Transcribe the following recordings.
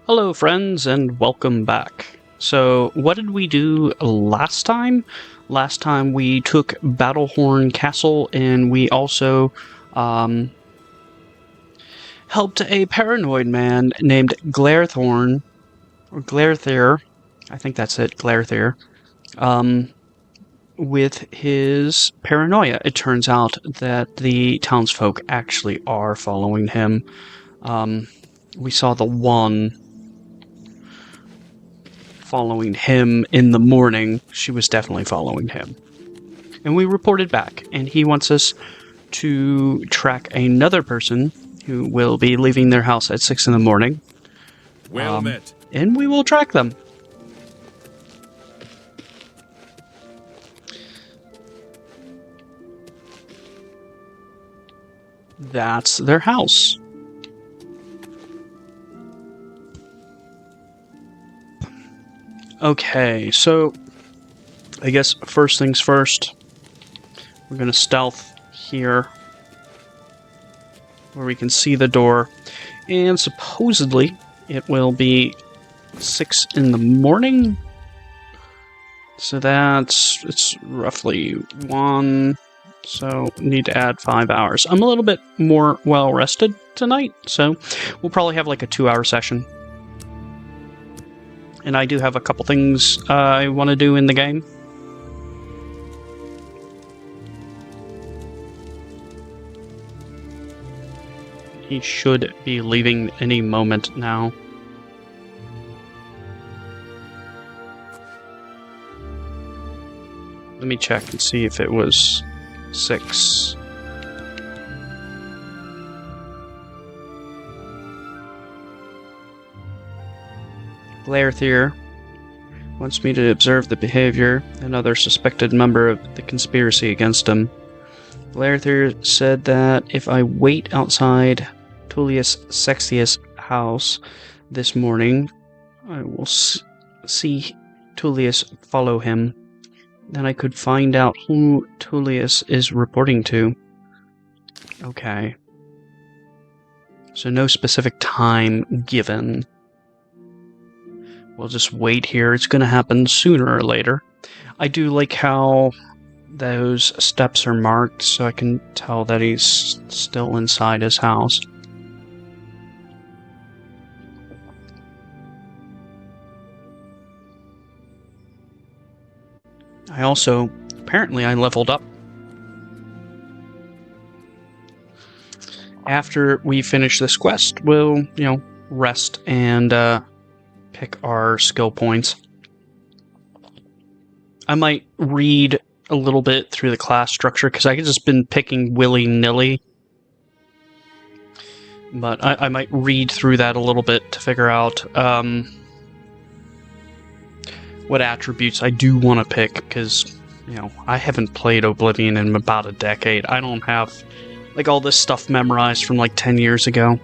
Hello friends and welcome back. So what did we do last time? Last time we took Battlehorn Castle and we also helped a paranoid man named Glarthir, or Glarthir, I think that's it, Glarthir, with his paranoia. It turns out that the townsfolk actually are following him. We saw the one following him in the morning. She was definitely following him. And we reported back, and he wants us to track another person who will be leaving their house at 6 in the morning. Well met. And we will track them. That's their house. Okay, so I guess first things first, we're going to stealth here where we can see the door, and supposedly it will be 6 in the morning. So it's roughly 1, so need to add 5 hours. I'm a little bit more well rested tonight, so we'll probably have like a 2-hour session. And I do have a couple things I want to do in the game. He should be leaving any moment now. Let me check and see if it was 6. Glarthir wants me to observe the behavior of another suspected member of the conspiracy against him. Glarthir said that if I wait outside Tullius Sexius' house this morning, I will see Tullius follow him. Then I could find out who Tullius is reporting to. Okay. So no specific time given. We'll just wait here. It's going to happen sooner or later. I do like how those steps are marked so I can tell that he's still inside his house. Apparently I leveled up. After we finish this quest, we'll, rest and, pick our skill points. I might read a little bit through the class structure because I've just been picking willy-nilly. But I might read through that a little bit to figure out what attributes I do want to pick because, I haven't played Oblivion in about a decade. I don't have all this stuff memorized from 10 years ago.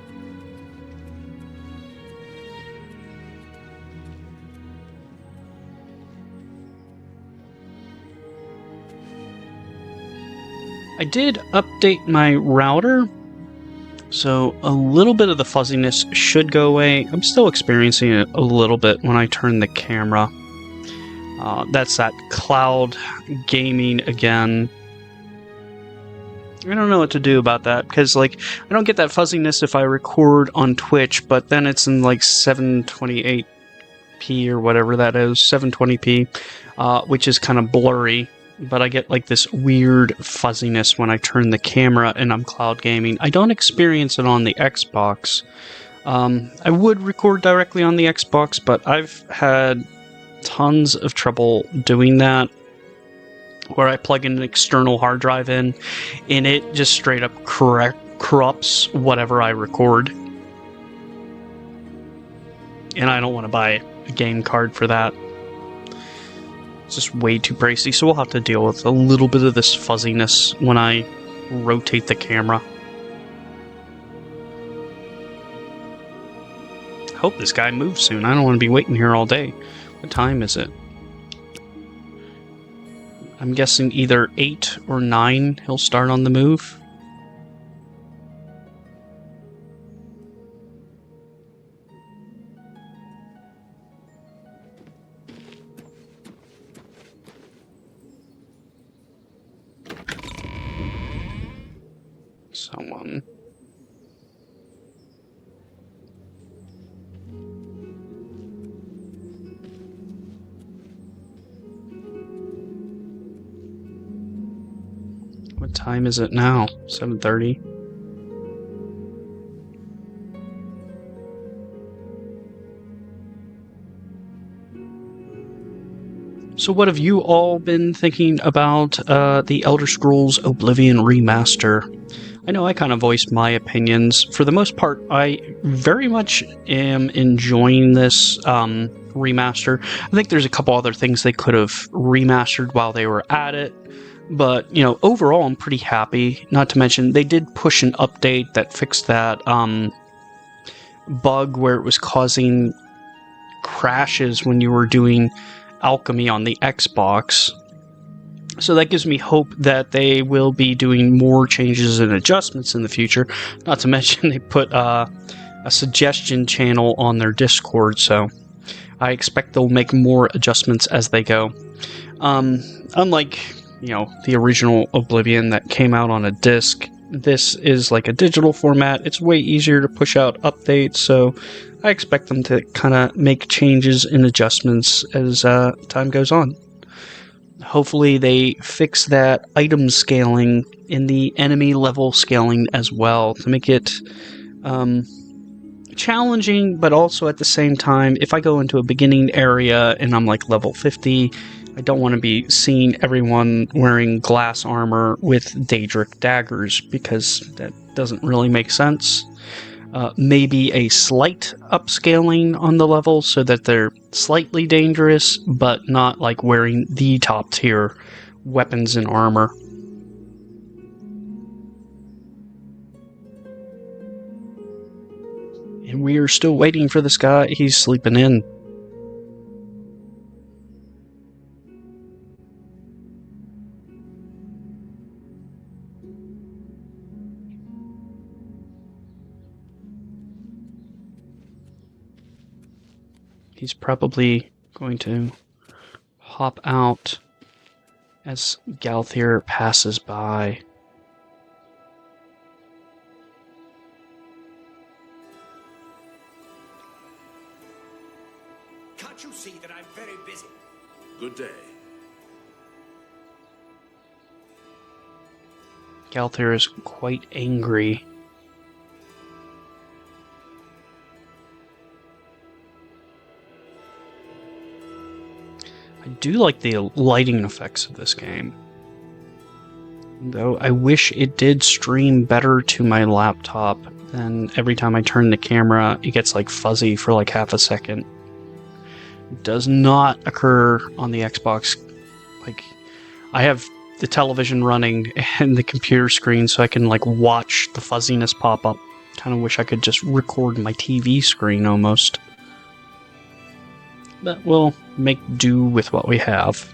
I did update my router, so a little bit of the fuzziness should go away. I'm still experiencing it a little bit when I turn the camera. That's that cloud gaming again. I don't know what to do about that, because I don't get that fuzziness if I record on Twitch, but then it's in 728p or whatever that is, 720p, which is kind of blurry. But I get this weird fuzziness when I turn the camera and I'm cloud gaming. I don't experience it on the Xbox. I would record directly on the Xbox, but I've had tons of trouble doing that, where I plug in an external hard drive in, and it just straight up corrupts whatever I record. And I don't want to buy a game card for that. It's just way too pricey, so we'll have to deal with a little bit of this fuzziness when I rotate the camera. I hope this guy moves soon. I don't want to be waiting here all day. What time is it? I'm guessing either 8 or 9 he'll start on the move. on. What time is it now? 7:30. So what have you all been thinking about the Elder Scrolls Oblivion Remaster? I know I kind of voiced my opinions. For the most part, I very much am enjoying this remaster. I think there's a couple other things they could have remastered while they were at it. But, you know, overall, I'm pretty happy. Not to mention, they did push an update that fixed that bug where it was causing crashes when you were doing alchemy on the Xbox. So that gives me hope that they will be doing more changes and adjustments in the future. Not to mention they put a suggestion channel on their Discord, so I expect they'll make more adjustments as they go. Unlike, you know, the original Oblivion that came out on a disc, this is like a digital format. It's way easier to push out updates, so I expect them to kind of make changes and adjustments as time goes on. Hopefully they fix that item scaling in the enemy level scaling as well to make it challenging, but also at the same time, if I go into a beginning area and I'm like level 50, I don't want to be seeing everyone wearing glass armor with Daedric daggers, because that doesn't really make sense. Maybe a slight upscaling on the level so that they're slightly dangerous, but not like wearing the top tier weapons and armor. And we are still waiting for this guy. He's sleeping in. He's probably going to hop out as Glarthir passes by. Can't you see that I'm very busy? Good day. Glarthir is quite angry. I do like the lighting effects of this game, though I wish it did stream better to my laptop. Then every time I turn the camera, it gets like fuzzy for like half a second. It does not occur on the Xbox. Like, I have the television running and the computer screen so I can like watch the fuzziness pop up. Kind of wish I could just record my TV screen almost. But we'll make do with what we have.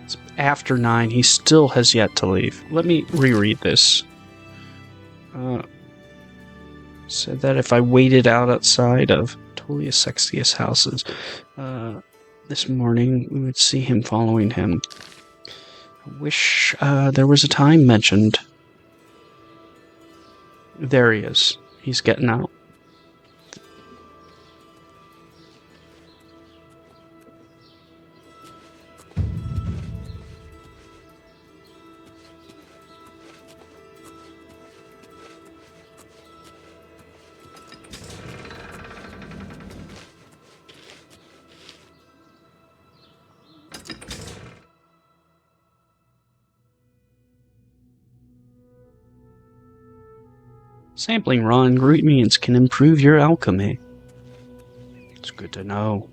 It's after 9. He still has yet to leave. Let me reread this. Said that if I waited outside of Tullius Sextius' houses this morning, we would see him following him. I wish there was a time mentioned. There he is. He's getting out. Sampling raw ingredients can improve your alchemy. It's good to know.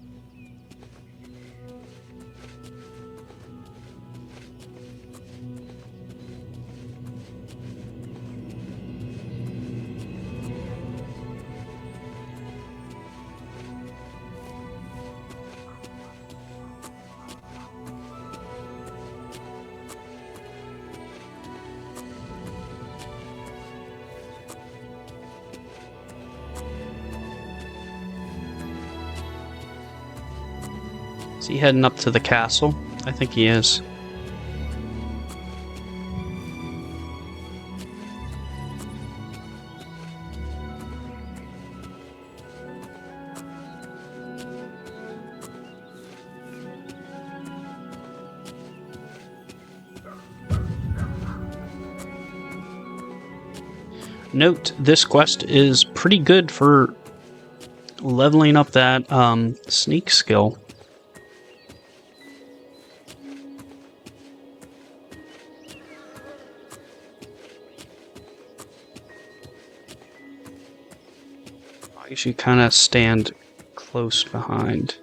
Is he heading up to the castle? I think he is. Note, this quest is pretty good for leveling up that sneak skill. You should kind of stand close behind.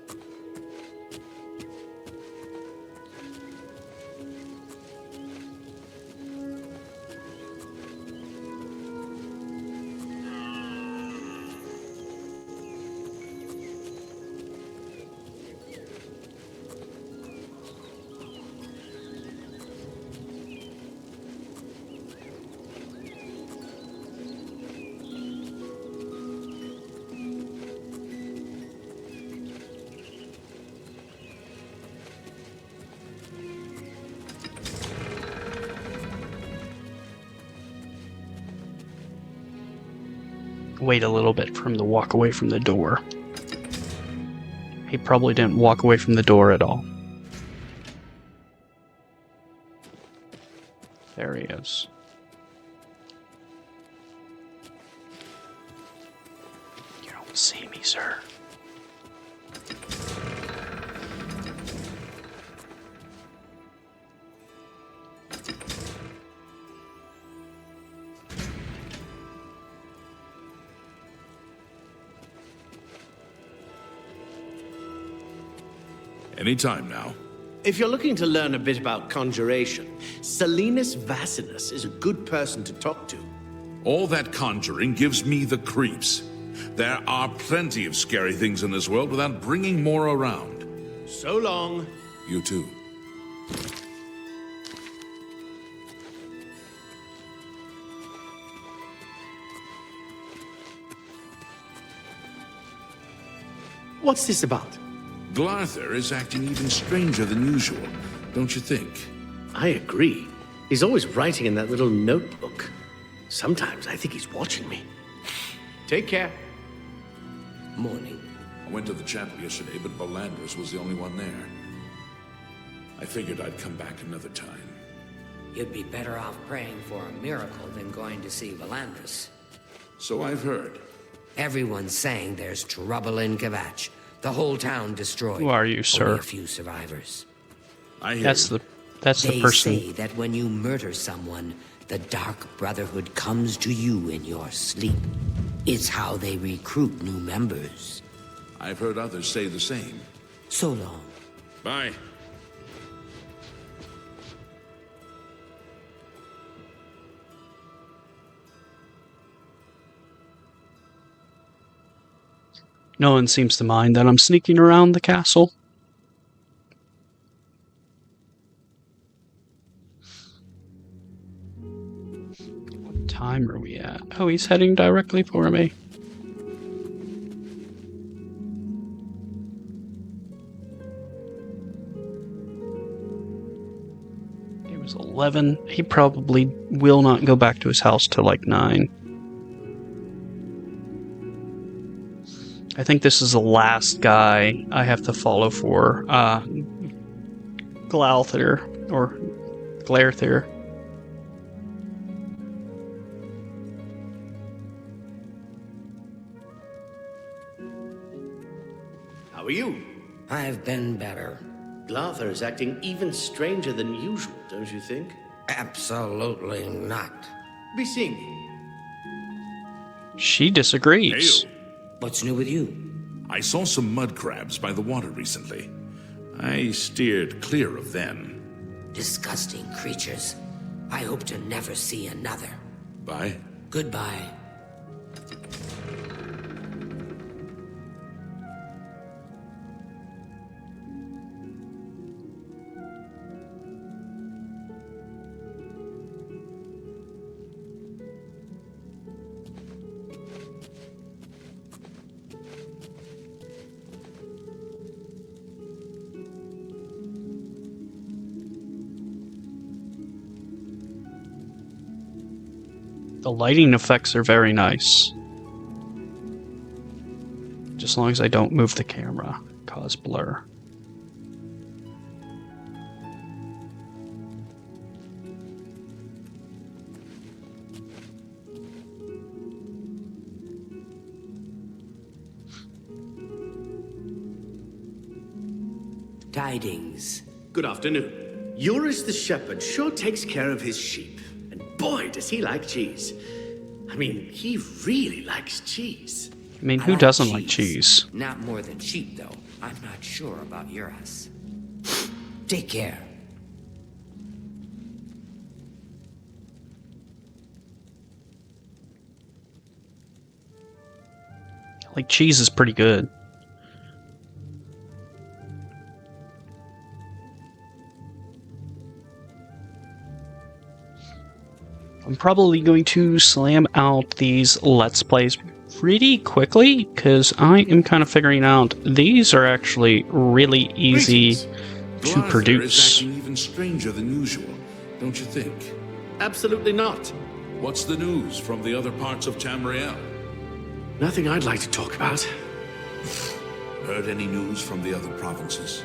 Wait a little bit for him to walk away from the door. He probably didn't walk away from the door at all. There he is. You don't see me, sir. Any time now. If you're looking to learn a bit about conjuration, Selinus Vassinus is a good person to talk to. All that conjuring gives me the creeps. There are plenty of scary things in this world without bringing more around. So long. You too. What's this about? Glarthir is acting even stranger than usual, don't you think? I agree. He's always writing in that little notebook. Sometimes I think he's watching me. Take care. Morning. I went to the chapel yesterday, but Valandris was the only one there. I figured I'd come back another time. You'd be better off praying for a miracle than going to see Valandris. So I've heard. Everyone's saying there's trouble in Kvatch. The whole town destroyed. Who are you, sir? Only a few survivors. I hear That's you. the They person. say that when you murder someone, the Dark Brotherhood comes to you in your sleep. It's how they recruit new members. I've heard others say the same. So long. Bye. No one seems to mind that I'm sneaking around the castle. What time are we at? Oh, he's heading directly for me. It was 11. He probably will not go back to his house till like 9. I think this is the last guy I have to follow for Glarthir or Glarthir. How are you? I've been better. Glarthir is acting even stranger than usual, don't you think? Absolutely not. Be seeing me. She disagrees. Hail. What's new with you? I saw some mud crabs by the water recently. I steered clear of them. Disgusting creatures. I hope to never see another. Bye. Goodbye. The lighting effects are very nice. Just as long as I don't move the camera, cause blur. Tidings. Good afternoon. Eurus the shepherd sure takes care of his sheep. And boy, does he like cheese. I mean, he really likes cheese. I mean, I who like doesn't like cheese? Not more than sheep, though. I'm not sure about Eurus. Take care. Like, cheese is pretty good. I'm probably going to slam out these Let's Plays pretty quickly, because I am kind of figuring out these are actually really easy to Glarthir produce. is acting even stranger than usual, don't you think? Absolutely not. What's the news from the other parts of Tamriel? Nothing I'd like to talk about. Heard any news from the other provinces?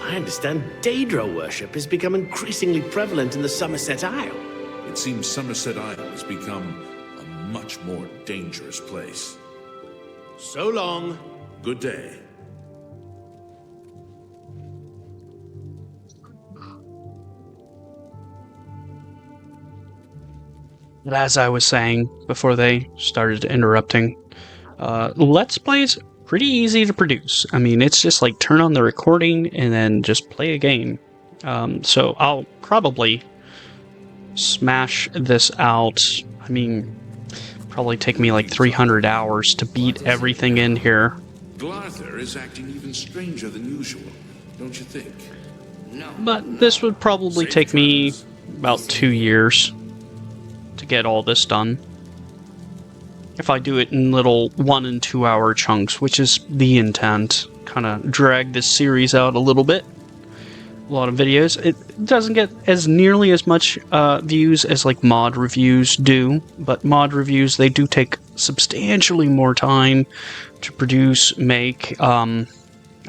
I understand Daedra worship has become increasingly prevalent in the Somerset Isle. It seems Somerset Isle has become a much more dangerous place. So long. Good day. But as I was saying before they started interrupting, Let's Plays pretty easy to produce. I mean, it's just like turn on the recording and then just play a game. So I'll probably smash this out. I mean, probably take me like 300 hours to beat everything in here. Glarthir is acting even stranger than usual, don't you think? No. But this would probably take me about 2 years to get all this done. If I do it in little 1 and 2 hour chunks, which is the intent. Kind of drag this series out a little bit. A lot of videos. It doesn't get as nearly as much views as like mod reviews do, but mod reviews, they do take substantially more time to produce, make. I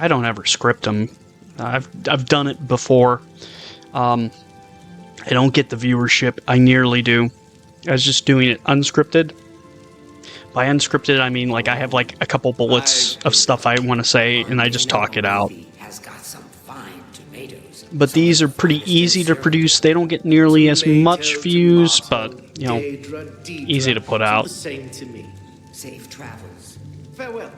don't ever script them. I've done it before. I don't get the viewership. I nearly do. I was just doing it unscripted. By unscripted, I mean like I have like a couple bullets of stuff I want to say, and I just talk it out. But these are pretty easy to produce. They don't get nearly as much views, but, you know, easy to put out. Same to me. Safe travels. Farewell.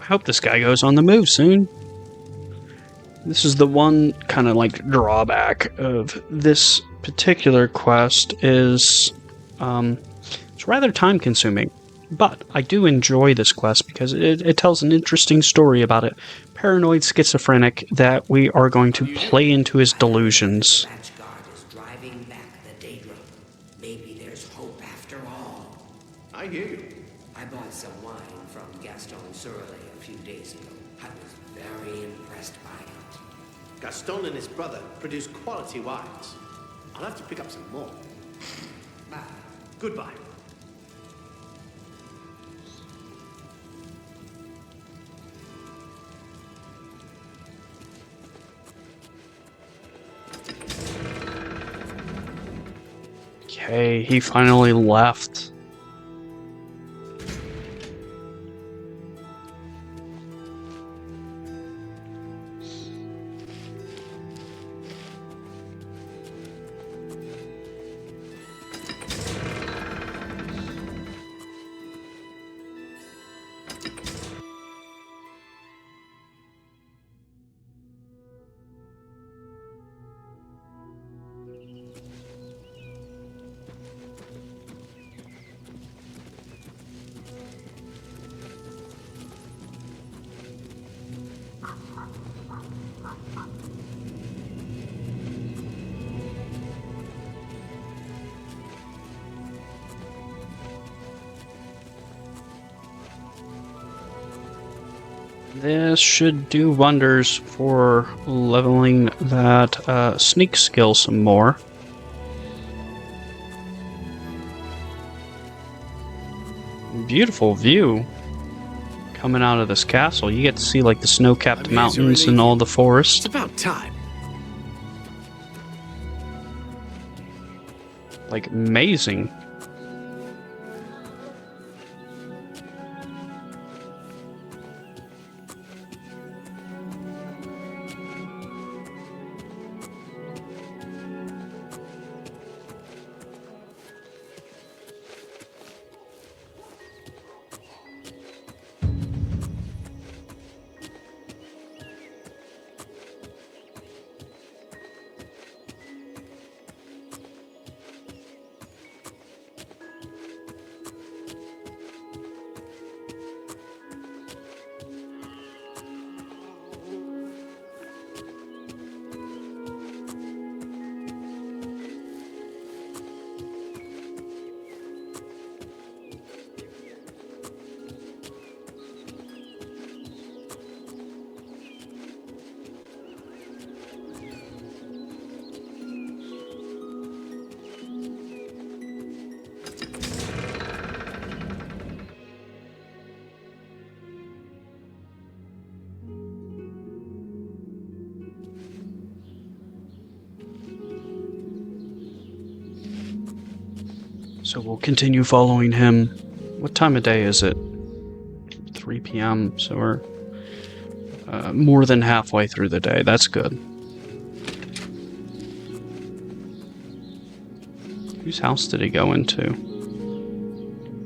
I hope this guy goes on the move soon. This is the one kind of like drawback of this particular quest is it's rather time consuming, but I do enjoy this quest because it tells an interesting story about a paranoid schizophrenic that we are going to play into his delusions. Is driving back the Daedra. Maybe there's hope after all. I hear you. I bought some wine from Gaston Cyrodiil a few days ago. I was very impressed by it. Gaston and his brother produce quality wines. I'll have to pick up some more. Bye. Goodbye. Okay, he finally left. This should do wonders for leveling that sneak skill some more. Beautiful view coming out of this castle. You get to see like the snow-capped mountains and all the forest. It's about time. Like, amazing. So we'll continue following him. What time of day is it? 3 p.m. So we're more than halfway through the day. That's good. Whose house did he go into?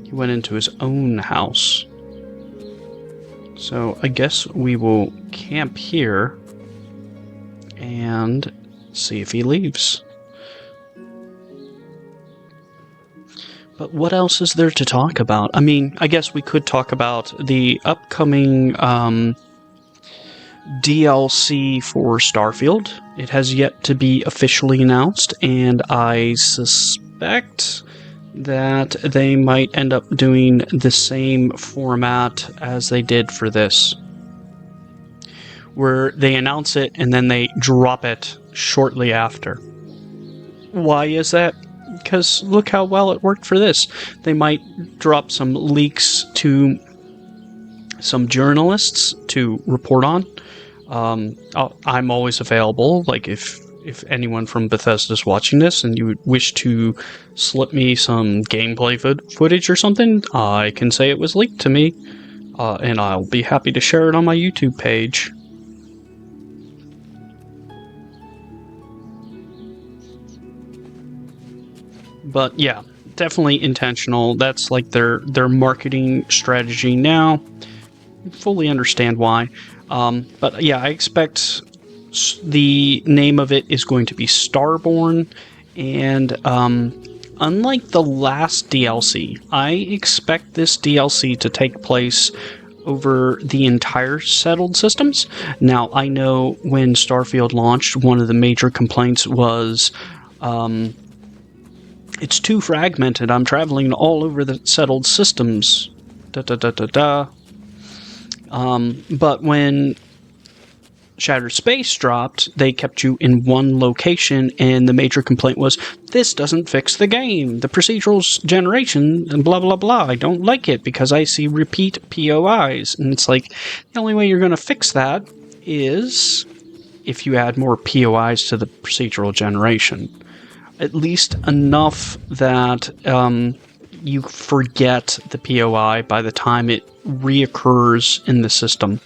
He went into his own house. So I guess we will camp here and see if he leaves. But what else is there to talk about? I mean, I guess we could talk about the upcoming DLC for Starfield. It has yet to be officially announced, and I suspect that they might end up doing the same format as they did for this, where they announce it and then they drop it shortly after. Why is that? Because look how well it worked for this. They might drop some leaks to some journalists to report on. I'm always available. Like if anyone from Bethesda's watching this and you would wish to slip me some gameplay footage or something, I can say it was leaked to me, and I'll be happy to share it on my YouTube page. But yeah, definitely intentional. That's like their marketing strategy now. Fully understand why. But yeah, I expect the name of it is going to be Starborn. And unlike the last DLC, I expect this DLC to take place over the entire settled systems. Now, I know when Starfield launched, one of the major complaints was it's too fragmented. I'm traveling all over the settled systems. But when Shattered Space dropped, they kept you in one location, and the major complaint was, this doesn't fix the game. The procedural generation, and blah, blah, blah. I don't like it because I see repeat POIs. And it's like, the only way you're going to fix that is if you add more POIs to the procedural generation. At least enough that you forget the POI by the time it reoccurs in the system.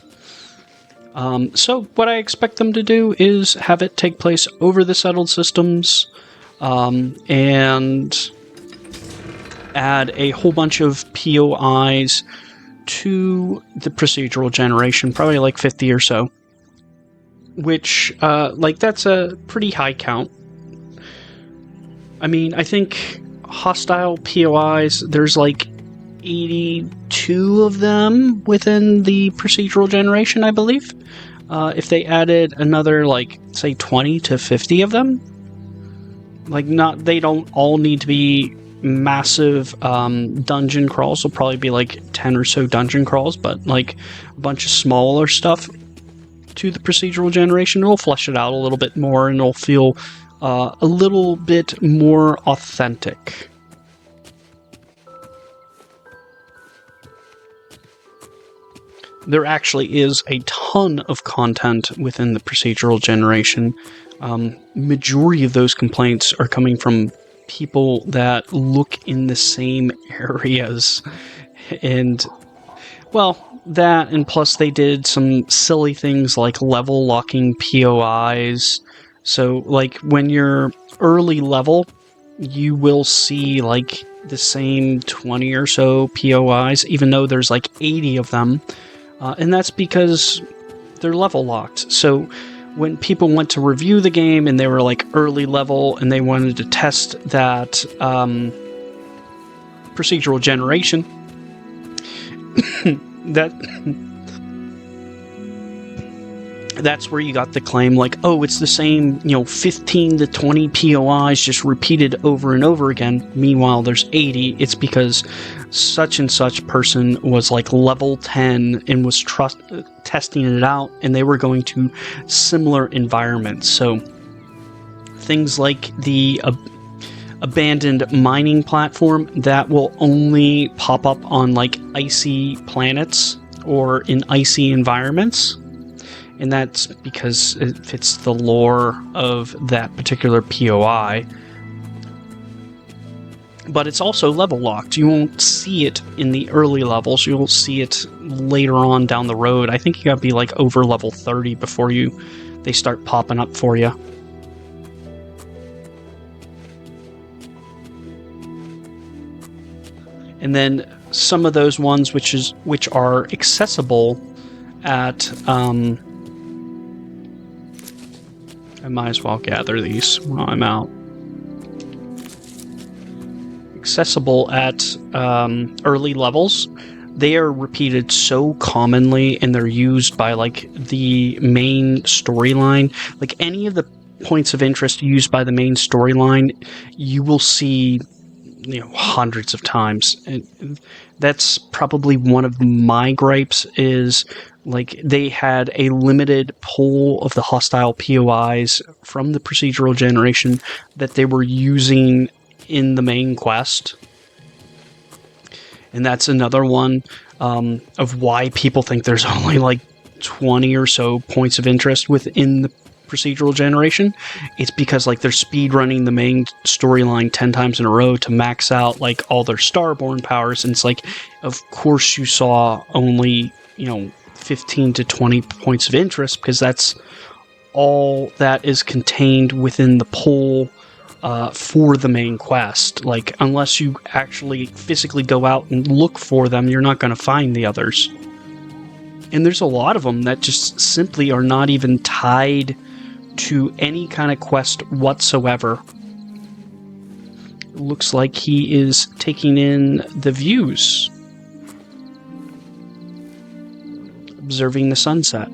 So what I expect them to do is have it take place over the settled systems and add a whole bunch of POIs to the procedural generation, probably like 50 or so. Which, that's a pretty high count. I mean, I think hostile POIs, there's like 82 of them within the procedural generation, I believe. If they added another, say 20 to 50 of them, they don't all need to be massive dungeon crawls. There'll probably be like 10 or so dungeon crawls, but like a bunch of smaller stuff to the procedural generation. It'll flesh it out a little bit more, and it'll feel a little bit more authentic. There actually is a ton of content within the procedural generation. Majority of those complaints are coming from people that look in the same areas. And, well, that, and plus they did some silly things like level locking POIs. So, like, when you're early level, you will see, like, the same 20 or so POIs, even though there's, like, 80 of them. And that's because they're level locked. So when people went to review the game and they were like early level and they wanted to test that procedural generation, that's where you got the claim like, oh, it's the same, 15 to 20 POIs just repeated over and over again. Meanwhile, there's 80. It's because such and such person was like level 10 and was testing it out, and they were going to similar environments. So things like the abandoned mining platform, that will only pop up on like icy planets or in icy environments. And that's because it fits the lore of that particular POI. But it's also level locked. You won't see it in the early levels. You'll see it later on down the road. I think you gotta be like over level 30 before they start popping up for you. And then some of those ones which are accessible at I might as well gather these while I'm out. Accessible at early levels. They are repeated so commonly, and they're used by like the main storyline. Like any of the points of interest used by the main storyline, you will see hundreds of times. And that's probably one of my gripes is like they had a limited pool of the hostile POIs from the procedural generation that they were using in the main quest. And that's another one of why people think there's only like 20 or so points of interest within the procedural generation. It's because like they're speedrunning the main storyline 10 times in a row to max out like all their Starborn powers, and it's like, of course you saw only 15 to 20 points of interest, because that's all that is contained within the pool for the main quest. Like, unless you actually physically go out and look for them, you're not going to find the others. And there's a lot of them that just simply are not even tied to any kind of quest whatsoever. It looks like he is taking in the views. Observing the sunset.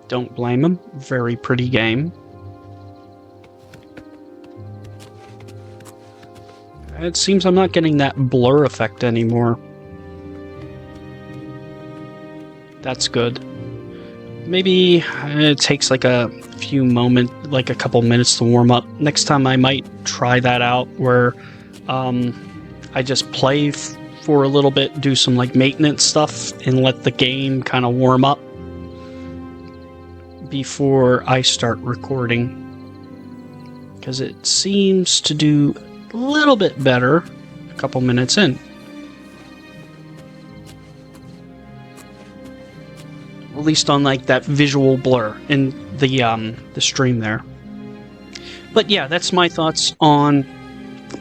Don't blame him. Very pretty game. It seems I'm not getting that blur effect anymore. That's good. Maybe it takes like a couple minutes to warm up. Next time I might try that out where I just play for a little bit, do some like maintenance stuff, and let the game kind of warm up before I start recording. Because it seems to do a little bit better a couple minutes in. At least on like that visual blur in the stream there. But yeah, that's my thoughts on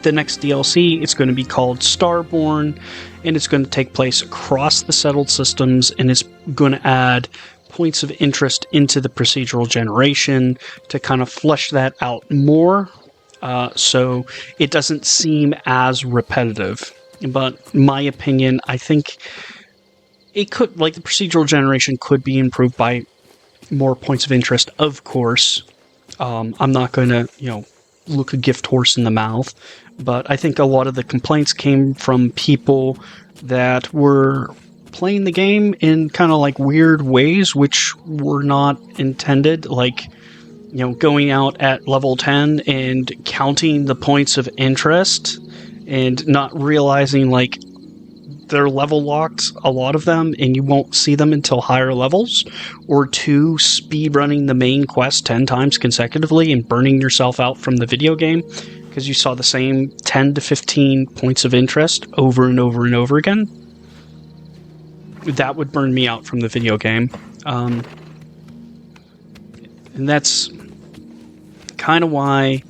the next DLC. It's going to be called Starborn, and it's going to take place across the settled systems, and it's going to add points of interest into the procedural generation to kind of flesh that out more, so it doesn't seem as repetitive. But my opinion, I think it could, like, the procedural generation could be improved by more points of interest, of course. I'm not going to, look a gift horse in the mouth, but I think a lot of the complaints came from people that were playing the game in kind of like weird ways, which were not intended, like, going out at level 10 and counting the points of interest and not realizing, like, they're level locked, a lot of them, and you won't see them until higher levels, or 2, speed running the main quest 10 times consecutively and burning yourself out from the video game because you saw the same 10 to 15 points of interest over and over and over again. That would burn me out from the video game. And that's kind of why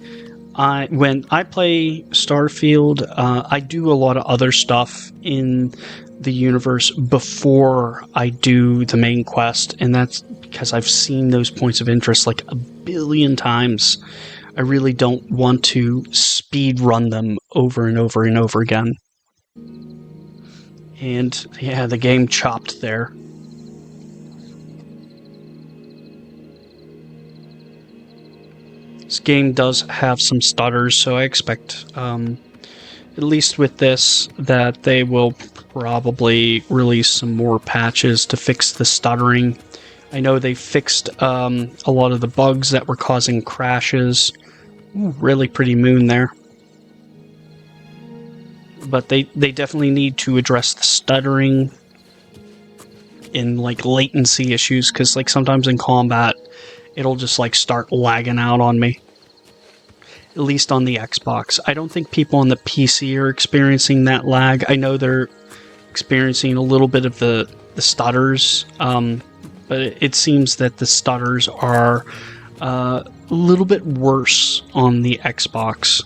when I play Starfield, I do a lot of other stuff in the universe before I do the main quest, and that's because I've seen those points of interest like a billion times. I really don't want to speed run them over and over and over again. And yeah, the game chopped there. This game does have some stutters, so I expect, at least with this, that they will probably release some more patches to fix the stuttering. I know they fixed a lot of the bugs that were causing crashes. Ooh, really pretty moon there. But they definitely need to address the stuttering and like latency issues, because like sometimes in combat it'll just like start lagging out on me. At least on the Xbox. I don't think people on the PC are experiencing that lag. I know they're experiencing a little bit of the stutters, but it seems that the stutters are a little bit worse on the Xbox.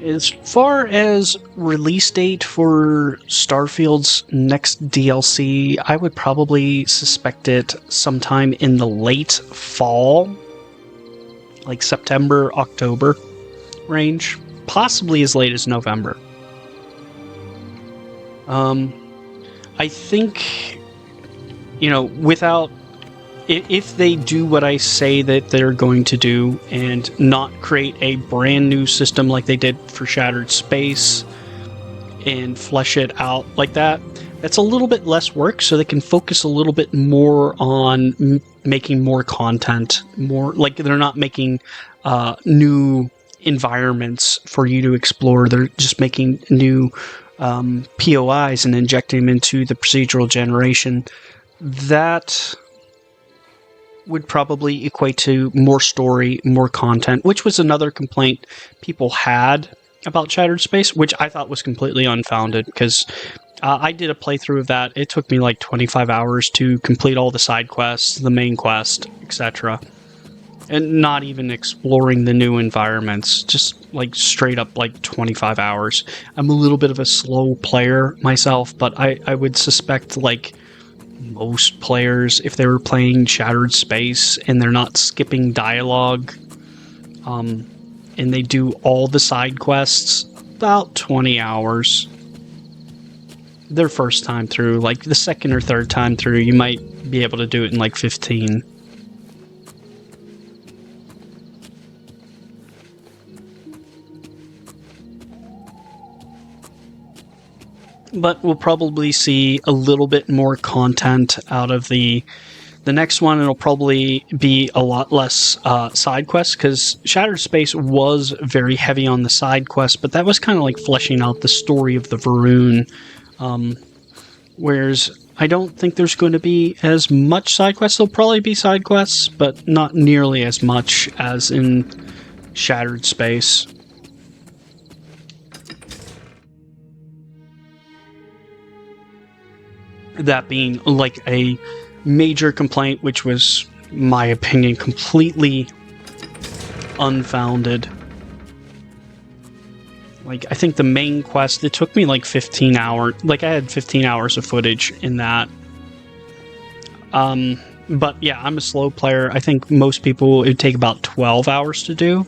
As far as release date for Starfield's next DLC, I would probably suspect it sometime in the late fall, like September, October range, possibly as late as November. I think, without... If they do what I say that they're going to do and not create a brand new system like they did for Shattered Space and flesh it out like that, that's a little bit less work, so they can focus a little bit more on making more content. More like they're not making new environments for you to explore. They're just making new POIs and injecting them into the procedural generation. That would probably equate to more story, more content, which was another complaint people had about Shattered Space, which I thought was completely unfounded, because I did a playthrough of that. It took me like 25 hours to complete all the side quests, the main quest, etc. And not even exploring the new environments, just like straight up like 25 hours. I'm a little bit of a slow player myself, but I would suspect like most players, if they were playing Shattered Space and they're not skipping dialogue, and they do all the side quests, about 20 hours. Their first time through, like the second or third time through, you might be able to do it in like 15. But we'll probably see a little bit more content out of the next one. It'll probably be a lot less side quests, because Shattered Space was very heavy on the side quests, but that was kind of like fleshing out the story of the Varun. Whereas I don't think there's going to be as much side quests. There'll probably be side quests, but not nearly as much as in Shattered Space. That being like a major complaint, which was, my opinion, completely unfounded. Like, I think the main quest, it took me like 15 hours. Like, I had 15 hours of footage in that. But yeah, I'm a slow player. I think most people, it would take about 12 hours to do.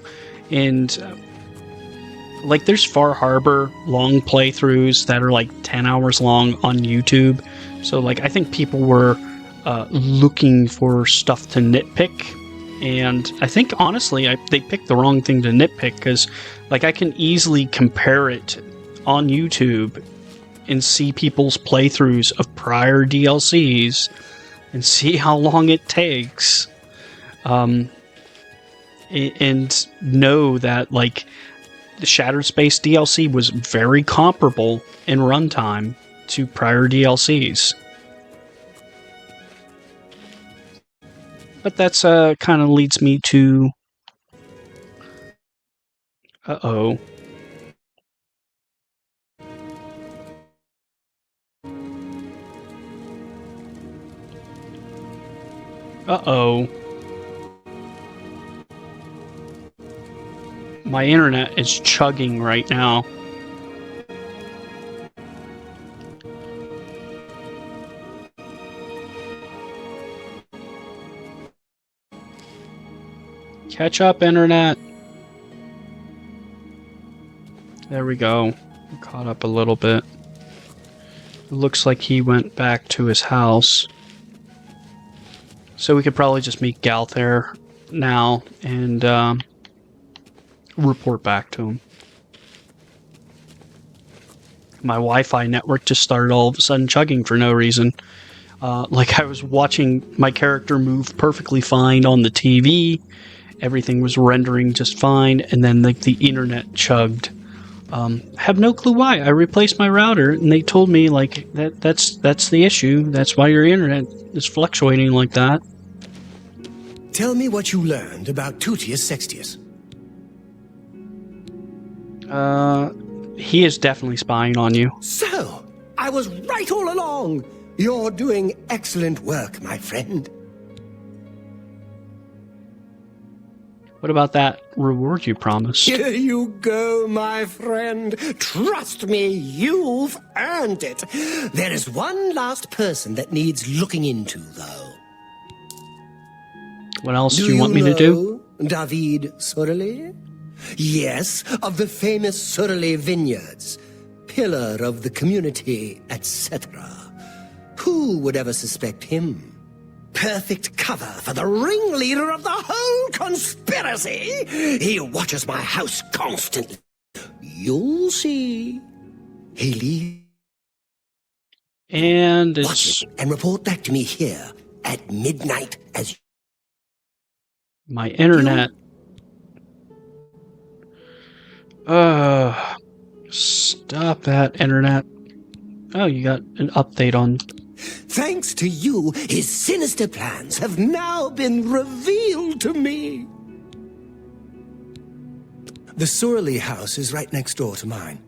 And like, there's Far Harbor long playthroughs that are like 10 hours long on YouTube. So, like, I think people were looking for stuff to nitpick. And I think, honestly, they picked the wrong thing to nitpick, because, like, I can easily compare it on YouTube and see people's playthroughs of prior DLCs and see how long it takes. And know that, like, the Shattered Space DLC was very comparable in runtime to prior DLCs. But that's kind of leads me to... Uh-oh. Uh-oh. My internet is chugging right now. Catch up, internet. There we go. Caught up a little bit. It looks like he went back to his house. So we could probably just meet Glarthir now and report back to him. My Wi-Fi network just started all of a sudden chugging for no reason. Like, I was watching my character move perfectly fine on the TV. Everything was rendering just fine, and then, like, the internet chugged. Have no clue why. I replaced my router, and they told me, like, that's the issue. That's why your internet is fluctuating like that. Tell me what you learned about Tutius Sextius. He is definitely spying on you. So, I was right all along. You're doing excellent work, my friend. What about that reward you promised? Here you go, my friend. Trust me, you've earned it. There is one last person that needs looking into, though. What else do you want me to do? David Cyrodiil? Yes, of the famous Cyrodiil vineyards. Pillar of the community, etc. Who would ever suspect him? Perfect cover for the ringleader of the whole conspiracy. He watches my house constantly. You'll see. He leaves. And it's... Watch it and report back to me here at midnight as... My internet... Stop that, internet. Oh, you got an update on... Thanks to you, his sinister plans have now been revealed to me. The Cyrodiil house is right next door to mine.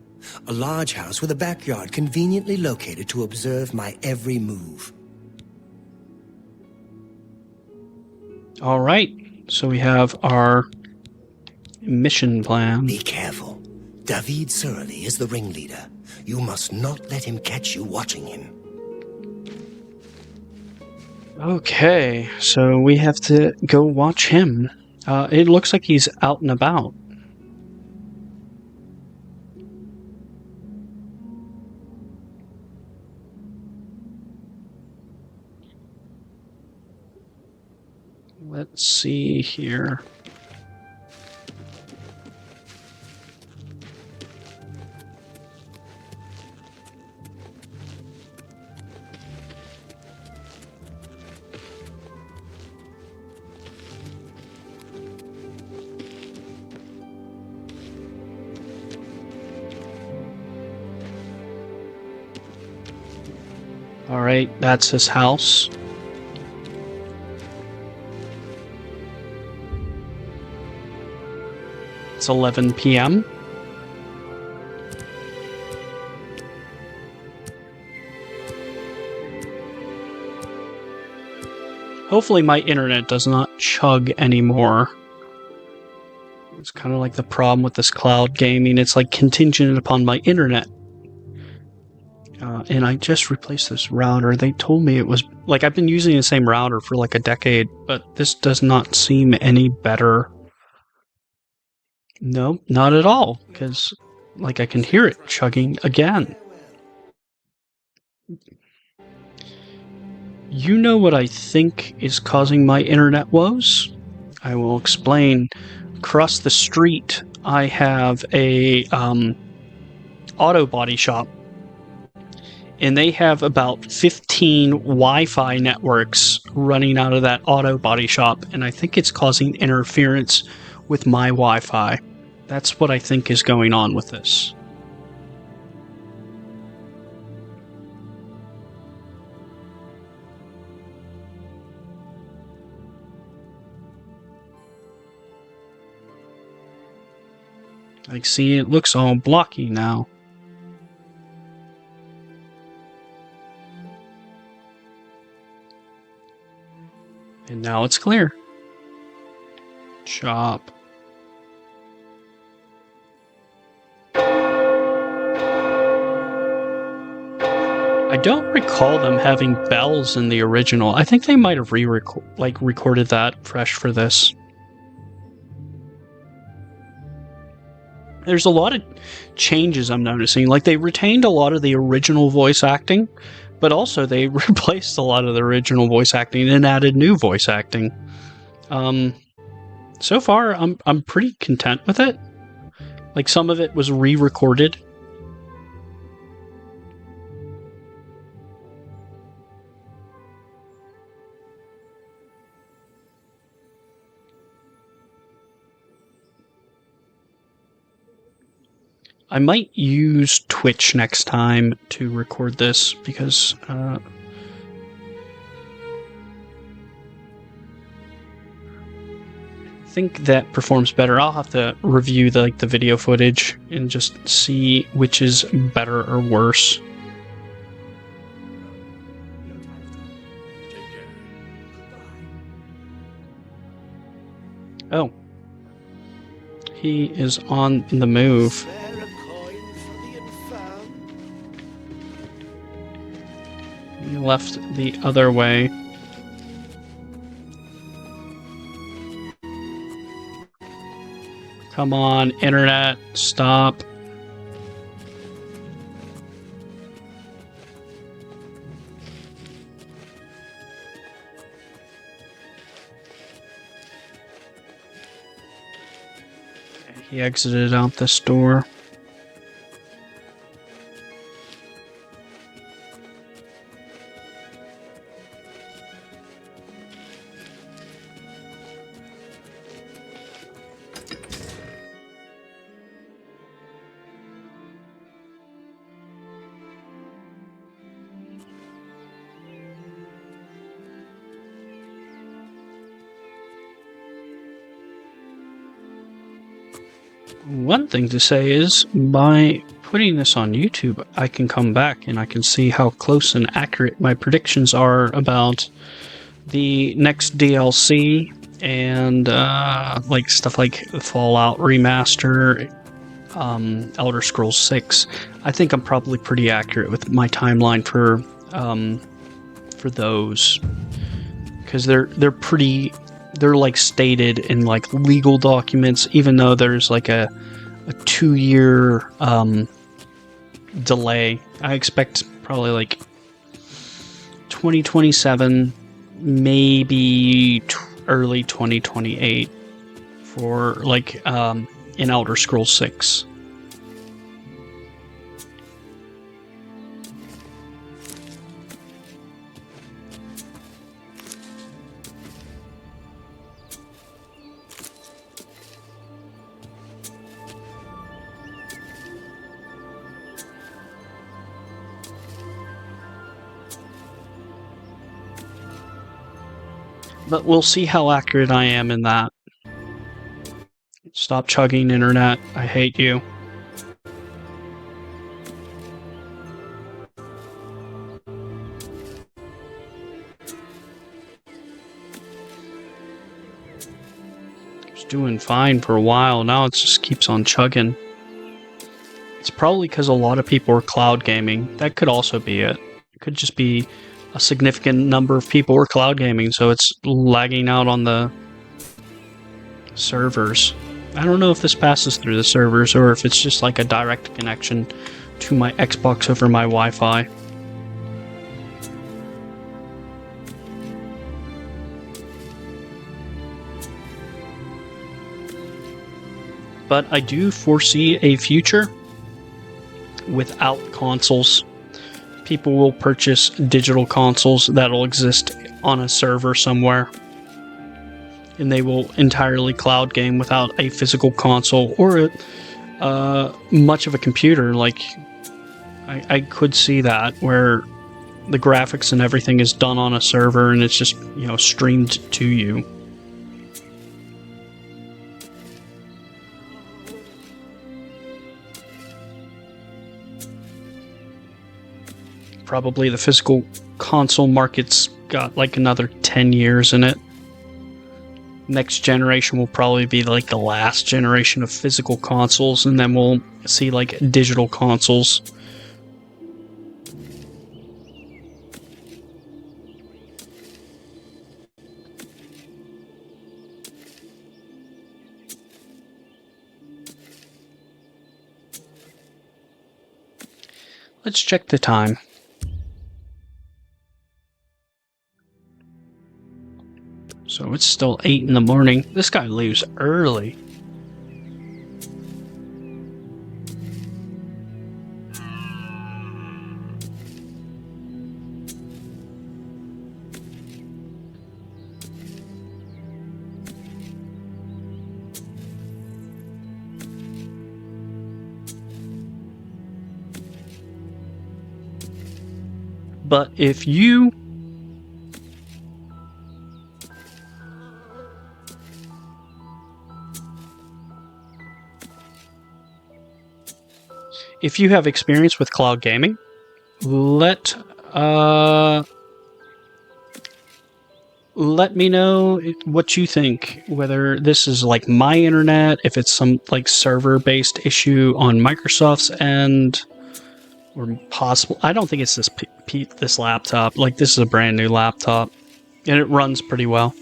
A large house with a backyard conveniently located to observe my every move. All right, so we have our mission plan. Be careful. David Cyrodiil is the ringleader. You must not let him catch you watching him. Okay, so we have to go watch him. It looks like he's out and about. Let's see here. Alright, that's his house. It's 11 p.m. Hopefully my internet does not chug anymore. It's kind of like the problem with this cloud gaming. It's like contingent upon my internet. And I just replaced this router. They told me it was... Like, I've been using the same router for like a decade, but this does not seem any better. No, not at all, because like I can hear it chugging again. You know what I think is causing my internet woes? I will explain. Across the street, I have a auto body shop, and they have about 15 Wi-Fi networks running out of that auto body shop, and I think it's causing interference with my Wi-Fi. That's what I think is going on with this. Like, see, it looks all blocky now. And now it's clear. Chop. I don't recall them having bells in the original. I think they might have recorded that fresh for this. There's a lot of changes I'm noticing. Like, they retained a lot of the original voice acting, but also they replaced a lot of the original voice acting and added new voice acting. So far, I'm pretty content with it. Like, some of it was re-recorded. I might use Twitch next time to record this because I think that performs better. I'll have to review the video footage and just see which is better or worse. Oh. He is on the move. He left the other way. Come on, internet, stop. He exited out this door. One thing to say is, by putting this on YouTube, I can come back and I can see how close and accurate my predictions are about the next DLC and like stuff like Fallout Remaster, Elder Scrolls 6. I think I'm probably pretty accurate with my timeline for those, because they're like stated in like legal documents, even though there's like a 2-year delay. I expect probably like 2027, maybe early 2028 for like in Elder Scrolls 6. But we'll see how accurate I am in that. Stop chugging, internet. I hate you. It's doing fine for a while. Now it just keeps on chugging. It's probably because a lot of people are cloud gaming. That could also be it. It could just be a significant number of people were cloud gaming, so it's lagging out on the servers. I don't know if this passes through the servers or if it's just like a direct connection to my Xbox over my Wi-Fi. But I do foresee a future without consoles. People will purchase digital consoles that'll exist on a server somewhere, and they will entirely cloud game without a physical console or much of a computer. Like, I could see that, where the graphics and everything is done on a server and it's just, you know, streamed to you. Probably the physical console market's got like another 10 years in it. Next generation will probably be like the last generation of physical consoles, and then we'll see like digital consoles. Let's check the time. So it's still 8 in the morning. This guy leaves early. But if you have experience with cloud gaming, let me know what you think. Whether this is like my internet, if it's some like server-based issue on Microsoft's end, or possible. I don't think it's this laptop. Like, this is a brand new laptop, and it runs pretty well.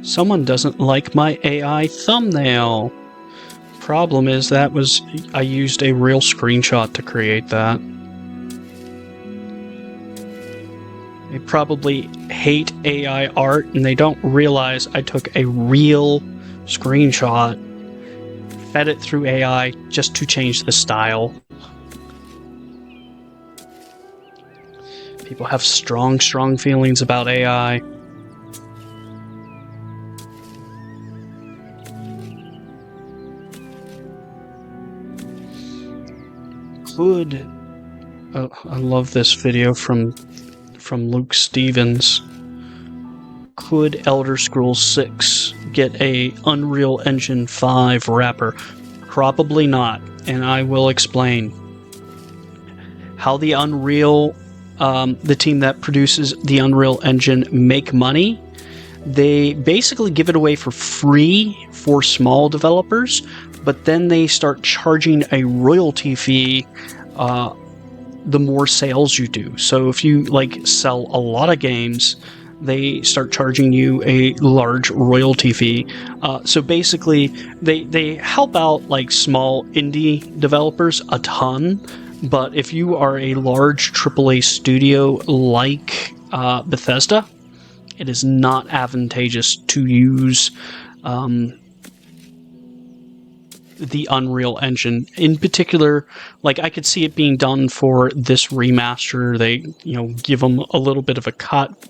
Someone doesn't like my AI thumbnail. Problem is I used a real screenshot to create that. They probably hate AI art and they don't realize I took a real screenshot, fed it through AI just to change the style. People have strong feelings about AI. I love this video from Luke Stevens. Could Elder Scrolls 6 get a Unreal Engine 5 wrapper? Probably not, and I will explain how the Unreal, the team that produces the Unreal Engine, make money. They basically give it away for free for small developers, but then they start charging a royalty fee the more sales you do. So if you like sell a lot of games, they start charging you a large royalty fee. So basically, they help out like small indie developers a ton. But if you are a large AAA studio like Bethesda, it is not advantageous to use the Unreal Engine. In particular, like, I could see it being done for this remaster. They, give them a little bit of a cut.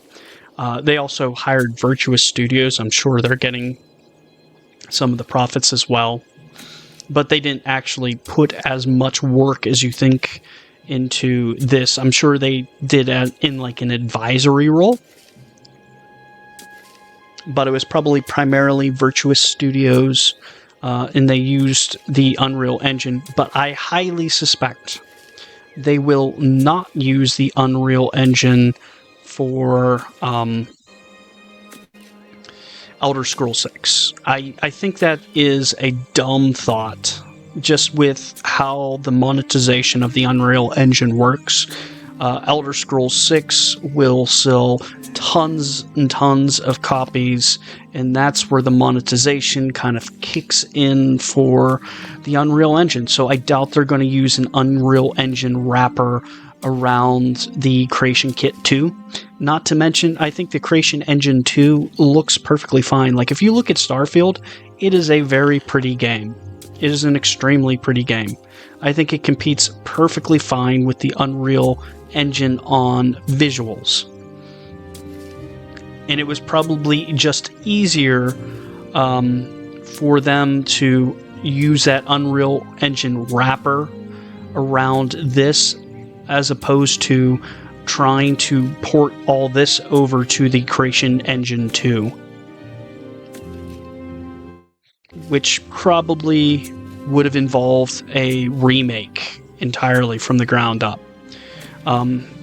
They also hired Virtuous Studios. I'm sure they're getting some of the profits as well. But they didn't actually put as much work as you think into this. I'm sure they did in like an advisory role. But it was probably primarily Virtuous Studios, and they used the Unreal Engine. But I highly suspect they will not use the Unreal Engine for Elder Scrolls 6. I think that is a dumb thought, just with how the monetization of the Unreal Engine works. Elder Scrolls 6 will sell tons and tons of copies, and that's where the monetization kind of kicks in for the Unreal Engine. So I doubt they're going to use an Unreal Engine wrapper around the Creation Kit 2. Not to mention, I think the Creation Engine 2 looks perfectly fine. Like, if you look at Starfield, it is a very pretty game. It is an extremely pretty game. I think it competes perfectly fine with the Unreal Engine on visuals. And it was probably just easier for them to use that Unreal Engine wrapper around this, as opposed to trying to port all this over to the Creation Engine 2, which probably would have involved a remake entirely from the ground up.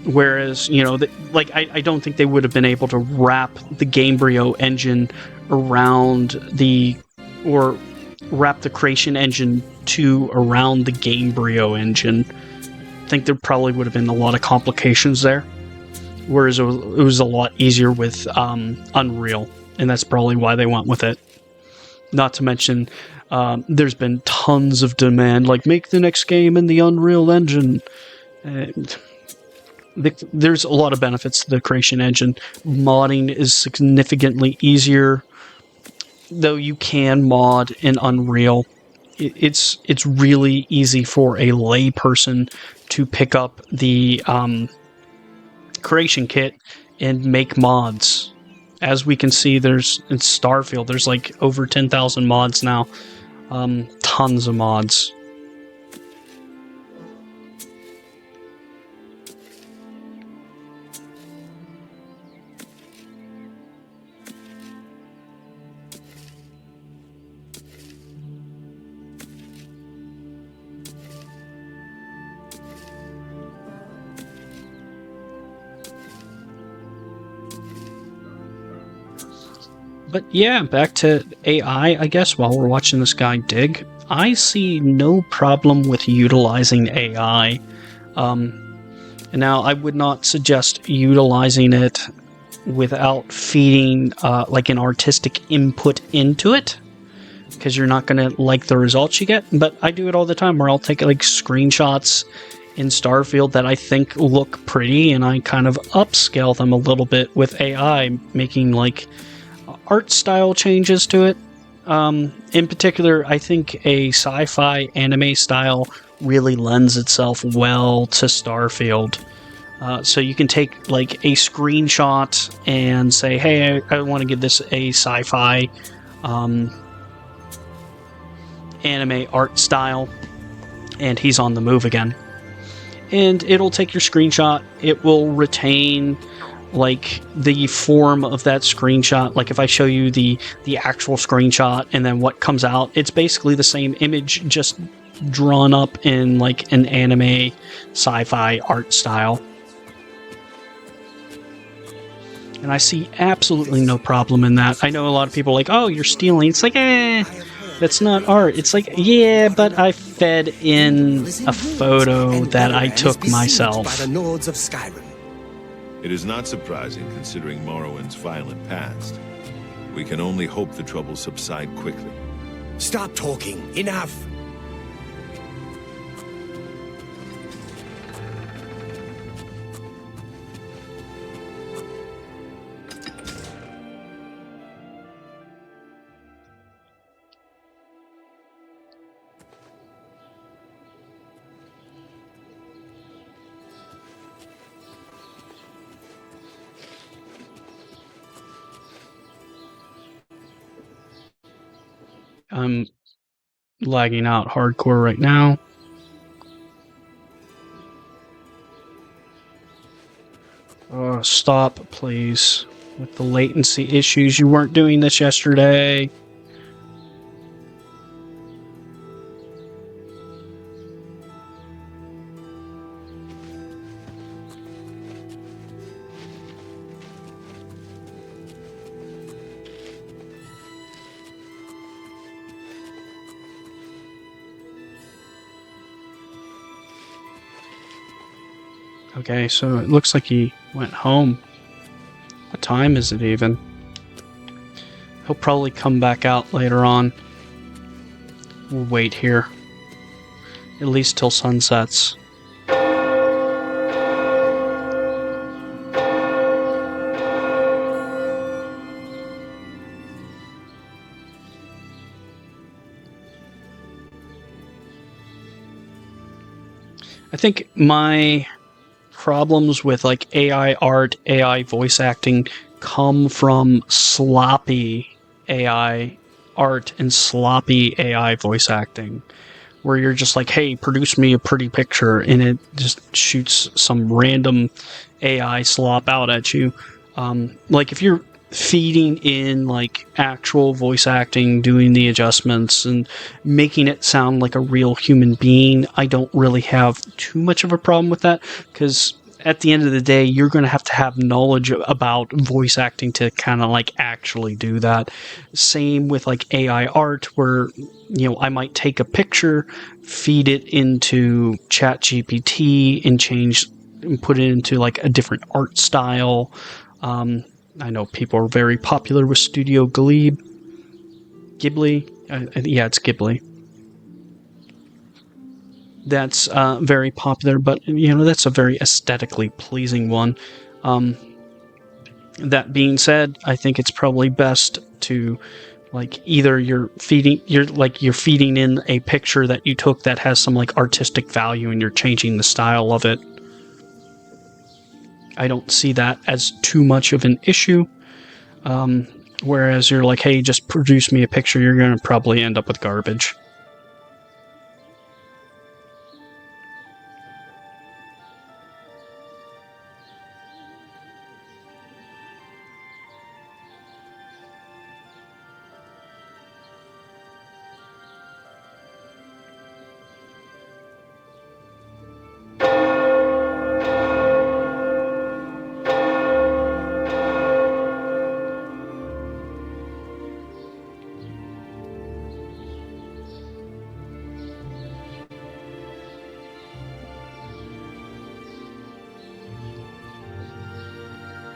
Whereas, you know, I don't think they would have been able to wrap the Gamebryo engine around or wrap the Creation Engine 2 around the Gamebryo engine. I think there probably would have been a lot of complications there, whereas it was a lot easier with Unreal, and that's probably why they went with it. Not to mention, there's been tons of demand, like, make the next game in the Unreal Engine. There's a lot of benefits to the Creation Engine. Modding is significantly easier, though you can mod in Unreal. It's really easy for a layperson to pick up the Creation Kit and make mods. As we can see, in Starfield, there's like over 10,000 mods now. Tons of mods. But yeah, back to AI, I guess, while we're watching this guy dig. I see no problem with utilizing AI. Now, I would not suggest utilizing it without feeding like an artistic input into it, because you're not going to like the results you get. But I do it all the time, where I'll take like screenshots in Starfield that I think look pretty, and I kind of upscale them a little bit with AI, making like art style changes to it. In particular, I think a sci-fi anime style really lends itself well to Starfield. So you can take like a screenshot and say, hey, I want to give this a sci-fi anime art style, and he's on the move again. And it'll take your screenshot, it will retain like the form of that screenshot. Like if I show you the actual screenshot and then what comes out, it's basically the same image, just drawn up in like an anime sci-fi art style. And I see absolutely no problem in that. I know a lot of people are like, oh, you're stealing. It's like, that's not art. It's like, yeah, but I fed in a photo that I took myself. By the Nords of Skyrim. It is not surprising, considering Morrowind's violent past. We can only hope the troubles subside quickly. Stop talking. Enough. I'm lagging out hardcore right now. Oh, stop, please. With the latency issues, you weren't doing this yesterday. Okay, so it looks like he went home. What time is it even? He'll probably come back out later on. We'll wait here. At least till sun sets. I think my problems with like AI art, AI voice acting come from sloppy AI art and sloppy AI voice acting, where you're just like, hey, produce me a pretty picture, and it just shoots some random AI slop out at you. Like if you're feeding in like actual voice acting, doing the adjustments and making it sound like a real human being, I don't really have too much of a problem with that, because at the end of the day, you're going to have knowledge about voice acting to kind of like actually do that. Same with like AI art, where, you know, I might take a picture, feed it into ChatGPT and put it into like a different art style. I know people are very popular with Studio Ghibli. Yeah, it's Ghibli. That's very popular, but, you know, that's a very aesthetically pleasing one. That being said, I think it's probably best to, like, either you're feeding in a picture that you took that has some like artistic value and you're changing the style of it. I don't see that as too much of an issue. Whereas you're like, hey, just produce me a picture, you're going to probably end up with garbage.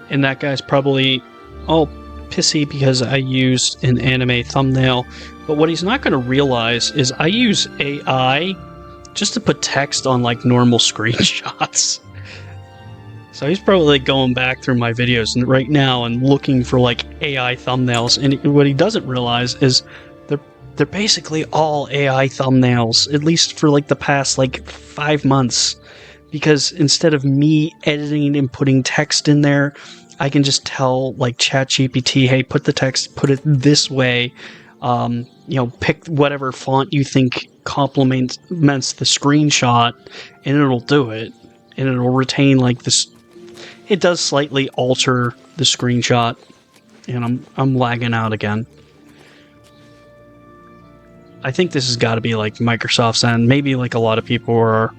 And that guy's probably all pissy because I used an anime thumbnail. But what he's not going to realize is I use AI just to put text on like normal screenshots. So he's probably going back through my videos right now and looking for like AI thumbnails. And what he doesn't realize is they're basically all AI thumbnails, at least for like the past like 5 months. Because instead of me editing and putting text in there, I can just tell like ChatGPT, hey, put the text, put it this way. You know, pick whatever font you think complements the screenshot, and it'll do it. And it'll retain like this. It does slightly alter the screenshot, and I'm lagging out again. I think this has got to be like Microsoft's end. Maybe like a lot of people are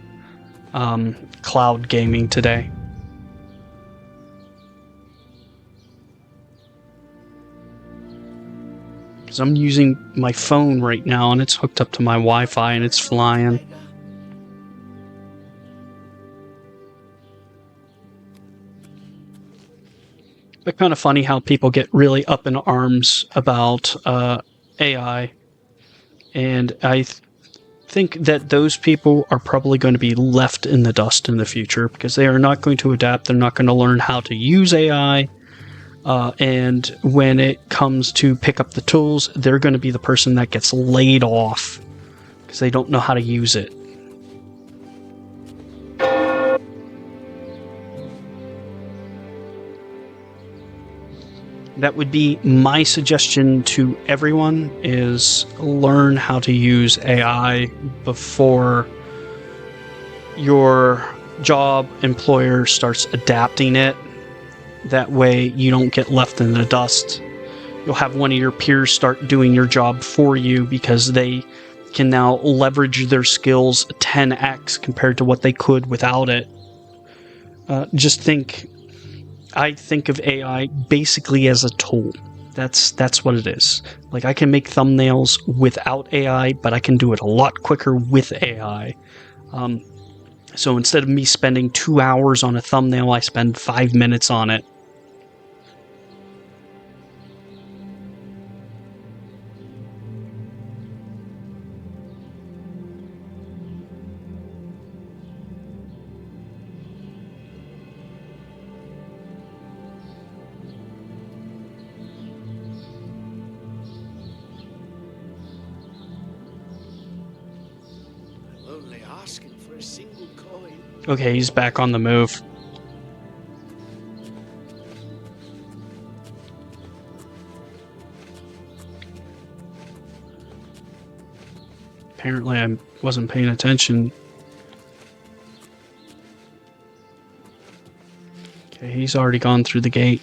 cloud gaming today. Because I'm using my phone right now and it's hooked up to my Wi-Fi and it's flying. But kind of funny how people get really up in arms about AI. And I think that those people are probably going to be left in the dust in the future because they are not going to adapt. They're not going to learn how to use AI. And when it comes to pick up the tools, they're going to be the person that gets laid off because they don't know how to use it. That would be my suggestion to everyone, is learn how to use AI before your job employer starts adapting it. That way you don't get left in the dust. You'll have one of your peers start doing your job for you because they can now leverage their skills 10x compared to what they could without it. I think of AI basically as a tool. That's what it is. Like, I can make thumbnails without AI, but I can do it a lot quicker with AI. So instead of me spending 2 hours on a thumbnail, I spend 5 minutes on it. Only asking for a single coin. Okay, he's back on the move. Apparently I wasn't paying attention. Okay, he's already gone through the gate.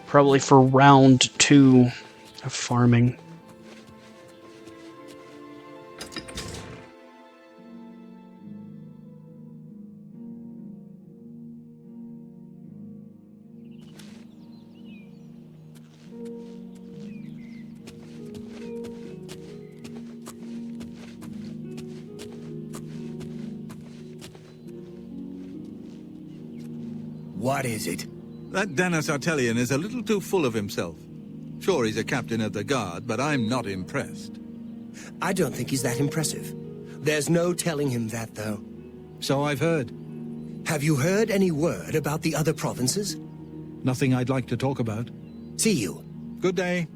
Probably for round 2 of farming. What is it? That Danis Artelian is a little too full of himself. Sure, he's a captain of the guard, but I'm not impressed. I don't think he's that impressive. There's no telling him that, though. So I've heard. Have you heard any word about the other provinces? Nothing I'd like to talk about. See you. Good day.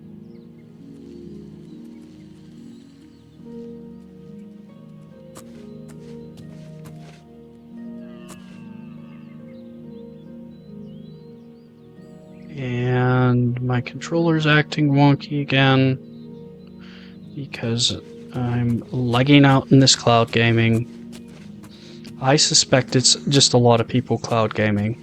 And my controller's acting wonky again because I'm lagging out in this cloud gaming. I suspect it's just a lot of people cloud gaming.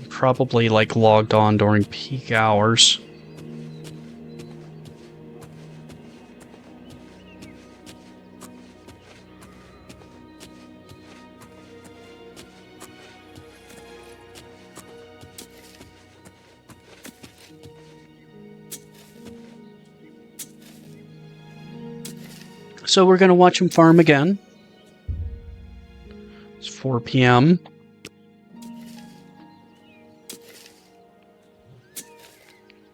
Probably like logged on during peak hours. So we're going to watch him farm again. It's 4 p.m.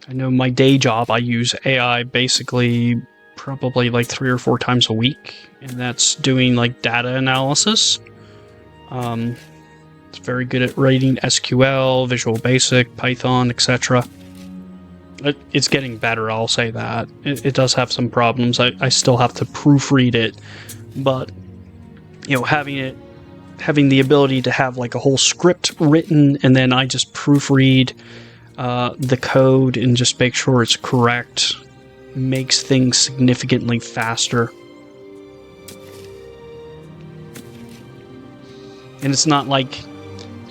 I know my day job, I use AI basically probably like 3 or 4 times a week, and that's doing like data analysis. It's very good at writing SQL, Visual Basic, Python, etc. It's getting better, I'll say that. It does have some problems. I still have to proofread it, but you know, having the ability to have like a whole script written and then I just proofread the code and just make sure it's correct makes things significantly faster. And it's not like,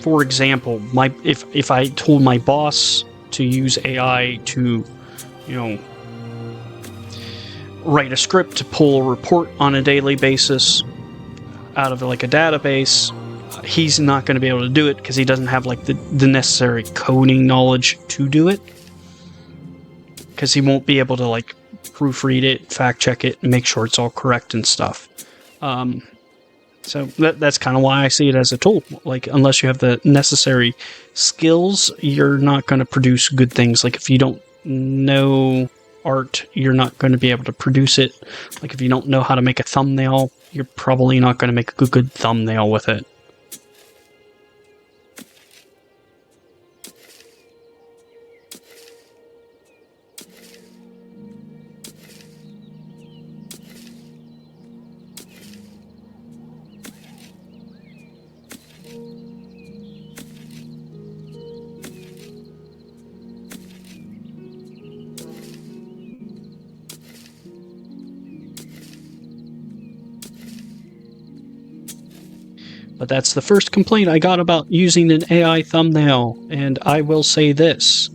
for example, if I told my boss to use AI to, you know, write a script to pull a report on a daily basis out of like a database, he's not going to be able to do it because he doesn't have like the necessary coding knowledge to do it, because he won't be able to like proofread it, fact check it, and make sure it's all correct and stuff. So that's kind of why I see it as a tool. Like, unless you have the necessary skills, you're not going to produce good things. Like, if you don't know art, you're not going to be able to produce it. Like, if you don't know how to make a thumbnail, you're probably not going to make a good thumbnail with it. But that's the first complaint I got about using an AI thumbnail, and I will say this.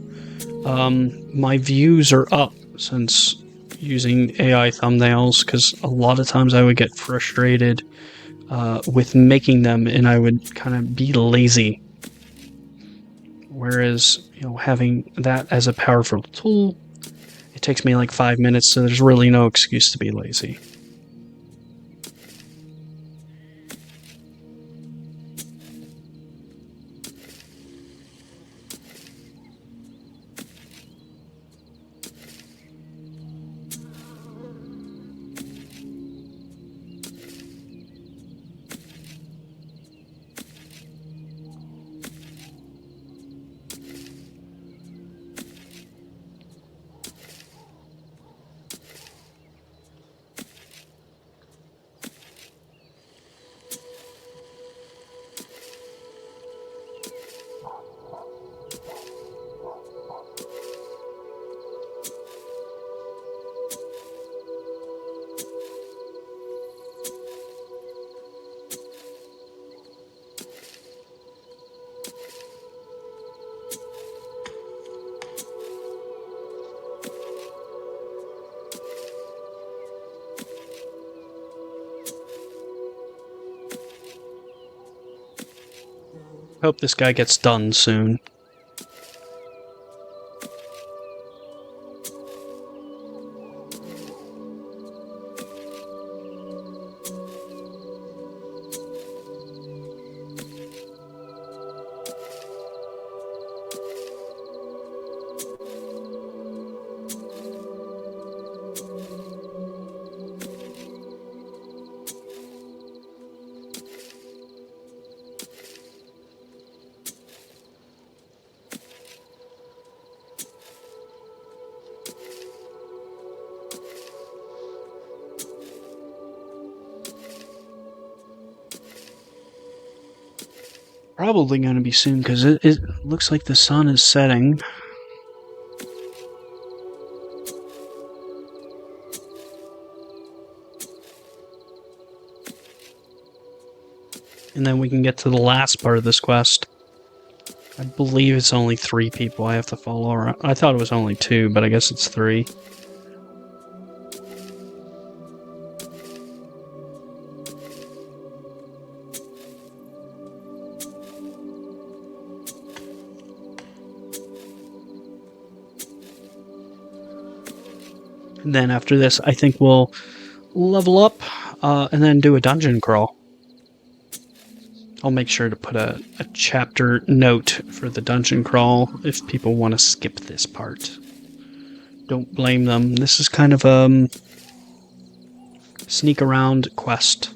My views are up since using AI thumbnails, because a lot of times I would get frustrated with making them, and I would kind of be lazy. Whereas, you know, having that as a powerful tool, it takes me like 5 minutes, so there's really no excuse to be lazy. Hope this guy gets done soon. Probably going to be soon, because it looks like the sun is setting. And then we can get to the last part of this quest. I believe it's only 3 people I have to follow around. I thought it was only 2, but I guess it's 3. And then after this, I think we'll level up and then do a dungeon crawl. I'll make sure to put a chapter note for the dungeon crawl if people want to skip this part. Don't blame them. This is kind of a sneak around quest.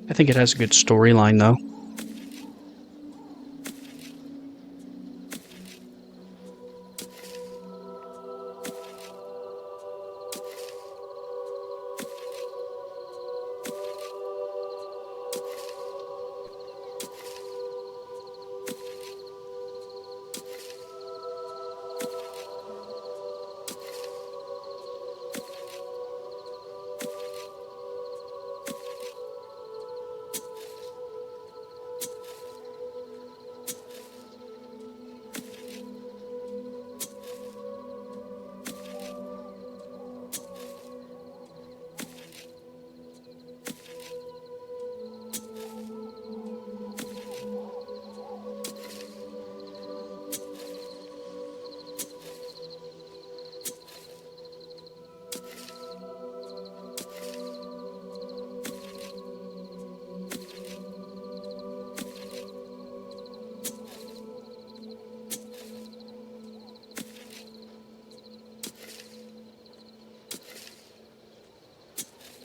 I think it has a good storyline though.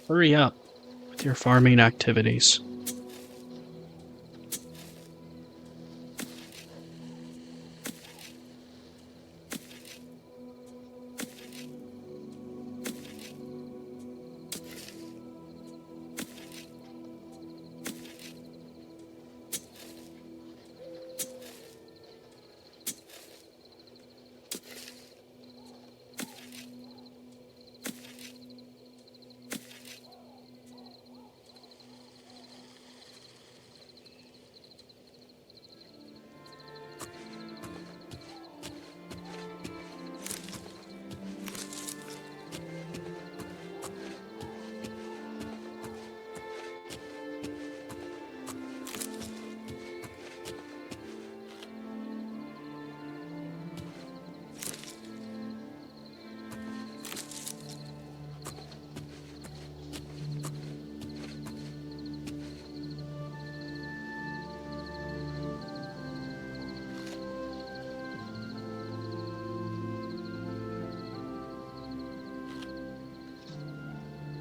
Hurry up with your farming activities.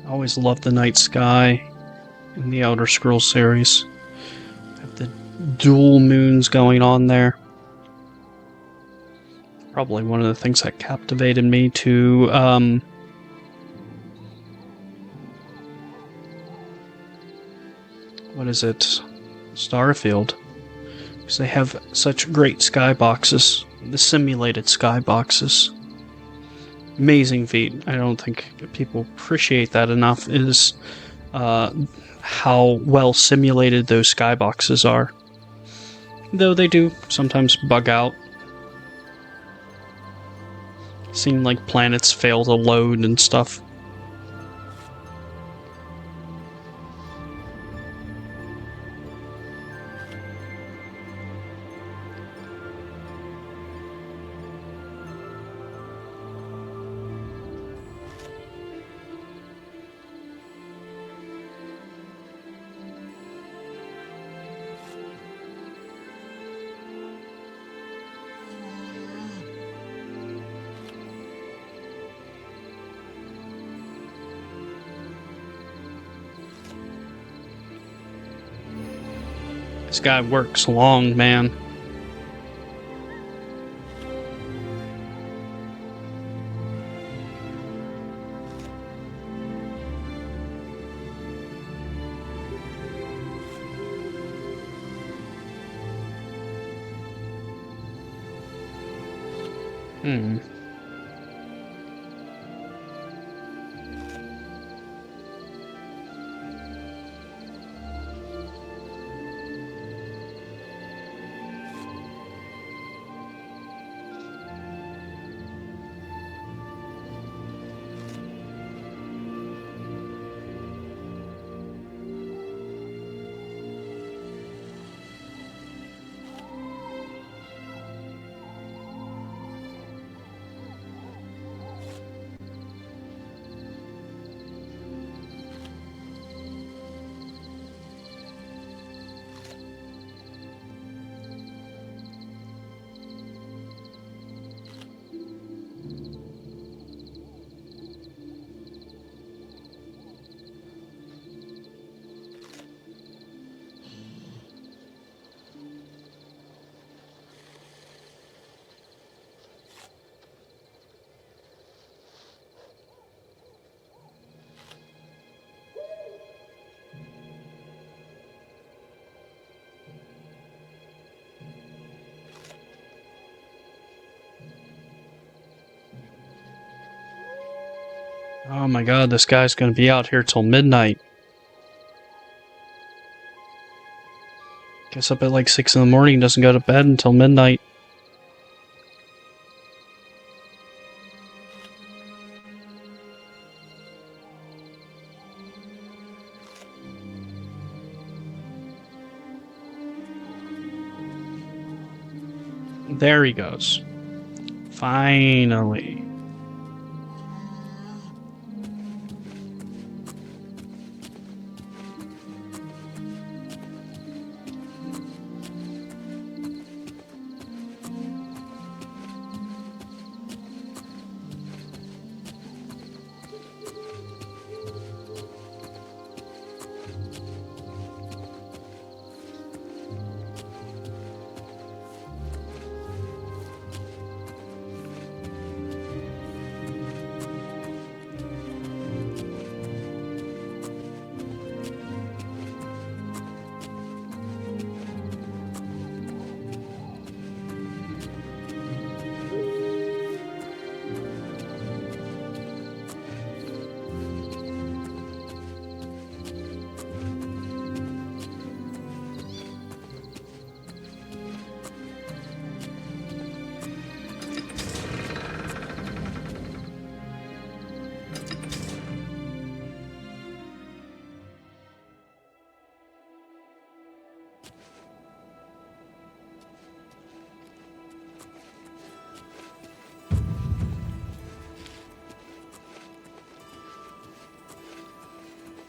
I always loved the night sky in the Elder Scrolls series. Have the dual moons going on there. Probably one of the things that captivated me to what is it? Starfield. Because they have such great skyboxes. The simulated skyboxes. Amazing feat. I don't think people appreciate that enough, is how well simulated those skyboxes are. Though they do sometimes bug out. Seem like planets fail to load and stuff. This guy works long, man. Oh my god, this guy's gonna be out here till midnight. Gets up at like 6 in the morning, doesn't go to bed until midnight. There he goes. Finally.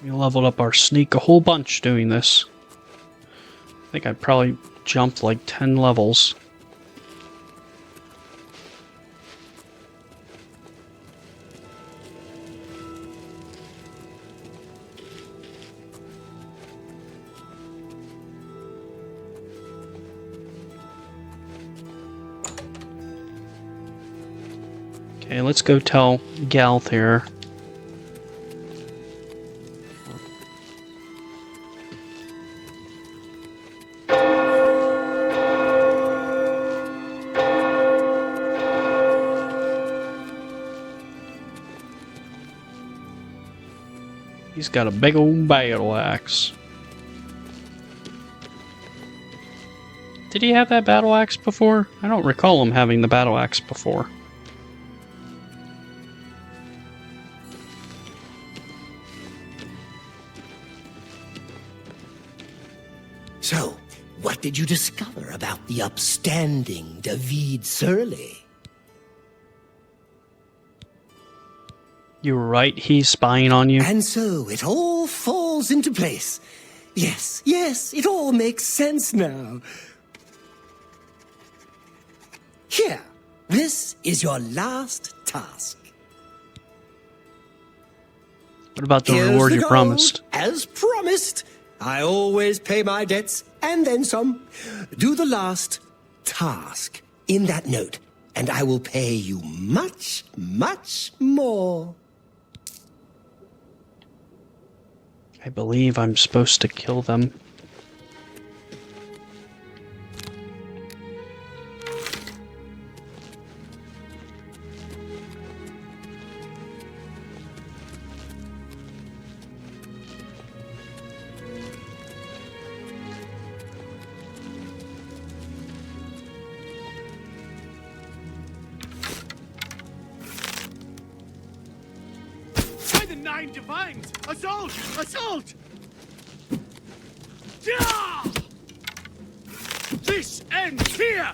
We leveled up our sneak a whole bunch doing this. I think I probably jumped like 10 levels. Okay, let's go tell Glarthir. He's got a big old battle axe. Did he have that battle axe before? I don't recall him having the battle axe before. So, what did you discover about the upstanding David Surly? You were right, he's spying on you. And so it all falls into place. Yes, it all makes sense now. Here, this is your last task. What about the Here's reward the you gold. promised? As promised, I always pay my debts, and then some. Do the last task in that note, and I will pay you much, much more. I believe I'm supposed to kill them. By the Nine Divines! Assault! Assault! Yeah! This ends here!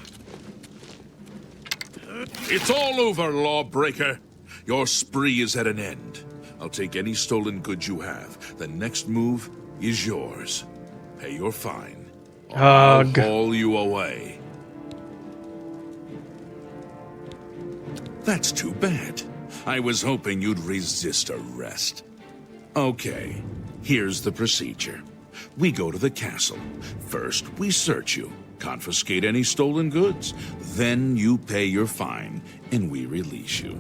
It's all over, lawbreaker. Your spree is at an end. I'll take any stolen goods you have. The next move is yours. Pay your fine. I'll haul you away. That's too bad. I was hoping you'd resist arrest. Okay, here's the procedure. We go to the castle. First, we search you, confiscate any stolen goods. Then you pay your fine, and we release you.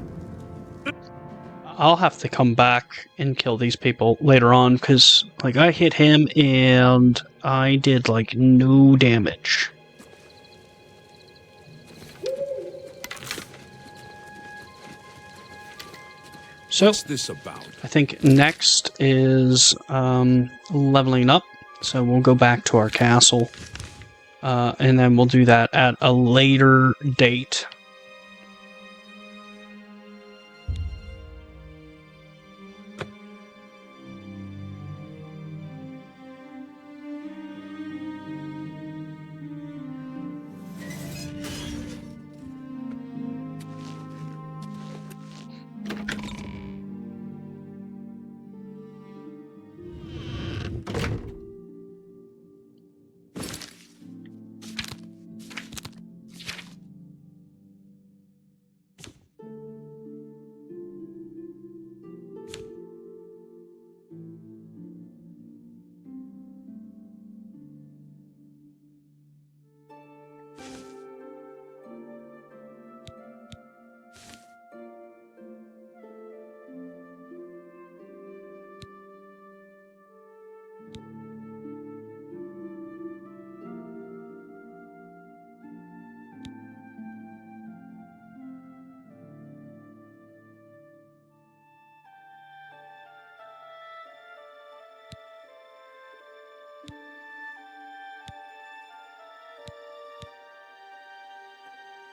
I'll have to come back and kill these people later on, because, like, I hit him and I did, like, no damage. So, What's this about? I think next is leveling up. So we'll go back to our castle. And then we'll do that at a later date.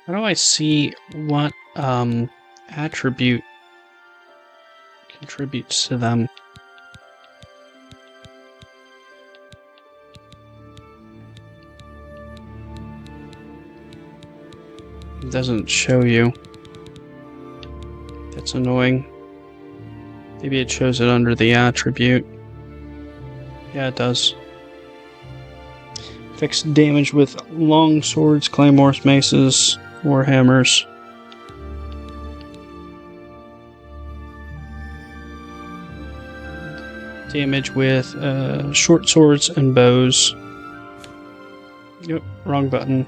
How do I see what attribute contributes to them? It doesn't show you. That's annoying. Maybe it shows it under the attribute. Yeah, it does. Fixed damage with long swords, claymores, maces, warhammers. Damage with short swords and bows. Yep, wrong button.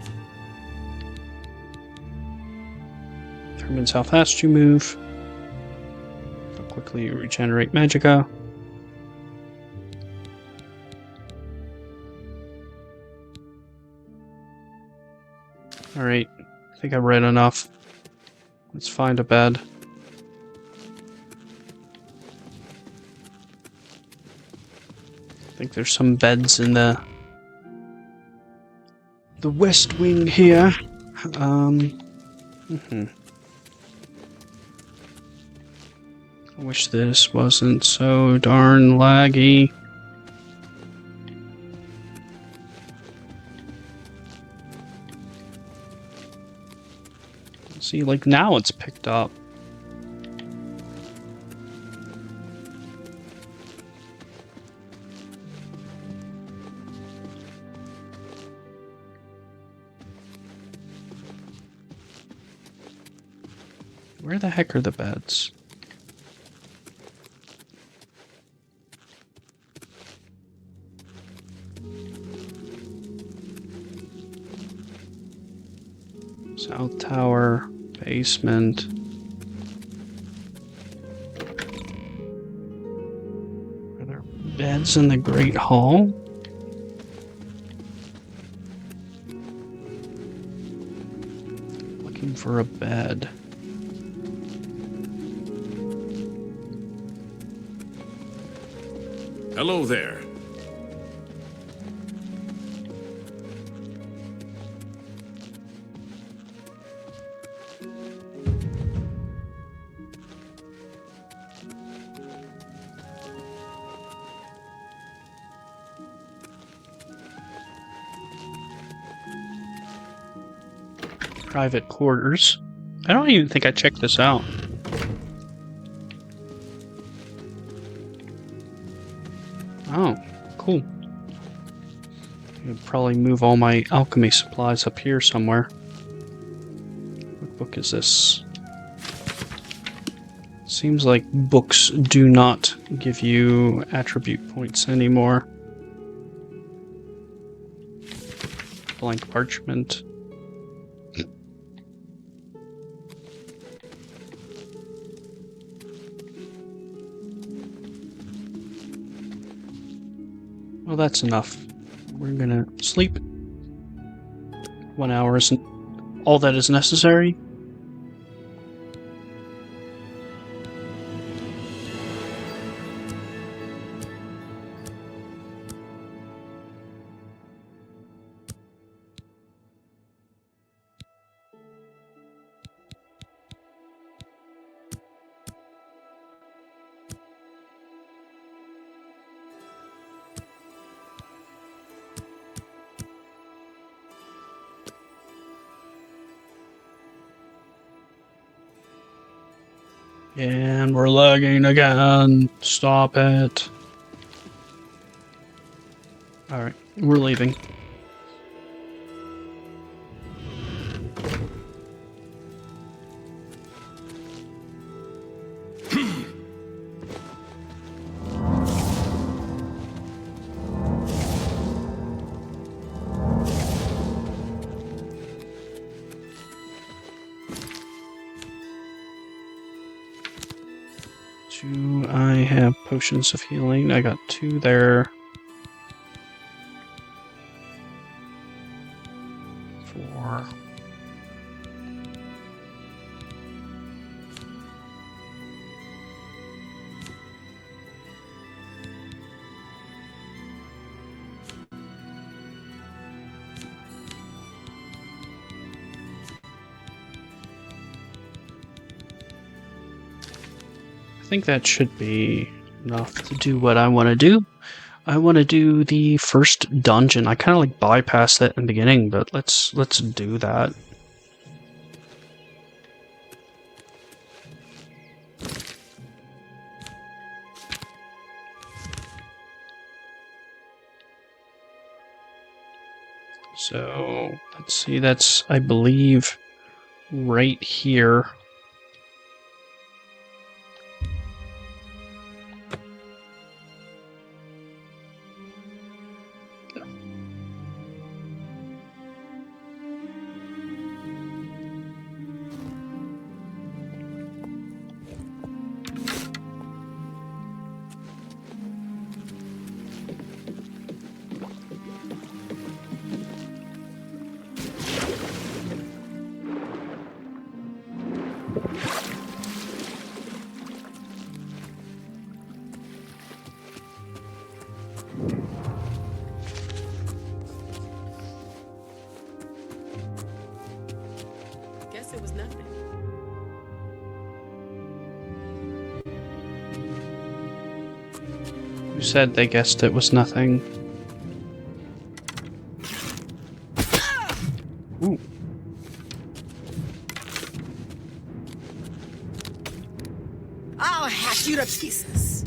Determines how fast you move. How quickly you regenerate magicka. Alright, I think I've read enough. Let's find a bed. I think there's some beds in the west wing here. I wish this wasn't so darn laggy. See, like, now it's picked up. Where the heck are the beds? South tower, basement. Are there beds in the Great Hall? Looking for a bed. Hello there. Private quarters. I don't even think I checked this out. Oh, cool. I'd probably move all my alchemy supplies up here somewhere. What book is this? Seems like books do not give you attribute points anymore. Blank parchment. Well, that's enough. We're gonna sleep. 1 hour isn't all that is necessary. And we're lagging again. Stop it. Alright, we're leaving. I have potions of healing. I got 2 there. 4. I think that should be enough to do what I want to do. I want to do the first dungeon. I kind of like bypassed that in the beginning, but let's do that. So let's see. That's, I believe, right here. Guess it was nothing. Who said they guessed it was nothing? Ooh. I'll hack you to pieces.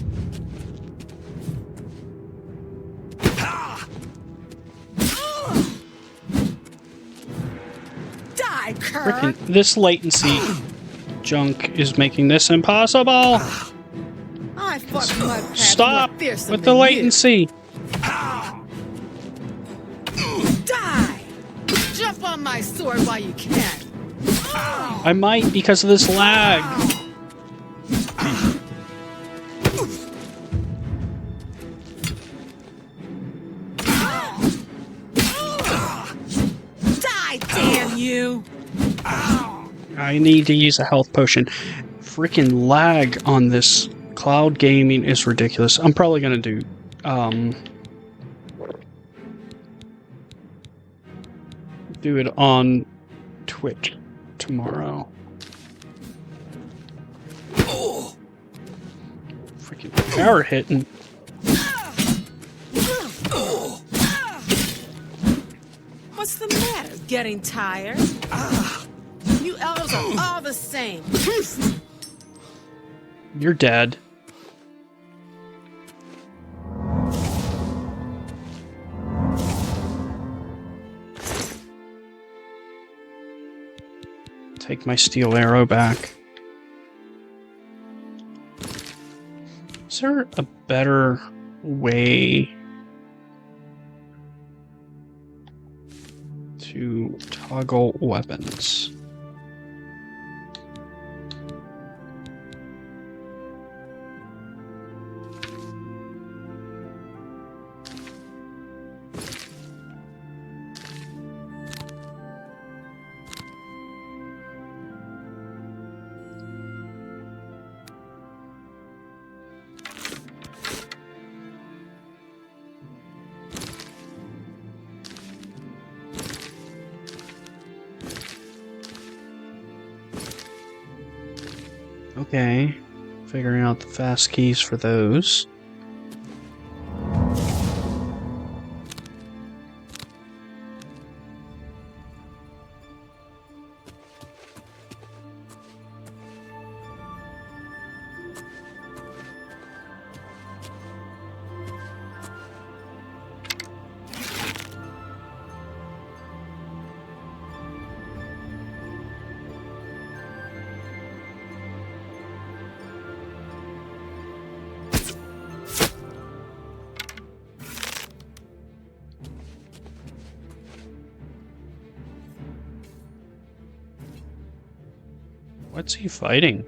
Die, Cur! Frickin' this latency junk is making this impossible! I fought my path Stop more fearsome with the than you. latency! Die! Jump on my sword while you can. I might because of this lag. Die, damn you! I need to use a health potion. Freaking lag on this cloud gaming is ridiculous. I'm probably gonna do do it on Twitch tomorrow. Freaking power hitting. What's the matter? Getting tired? You elves are all the same. You're dead. Take my steel arrow back. Is there a better way to toggle weapons? Okay, figuring out the fast keys for those. What's he fighting?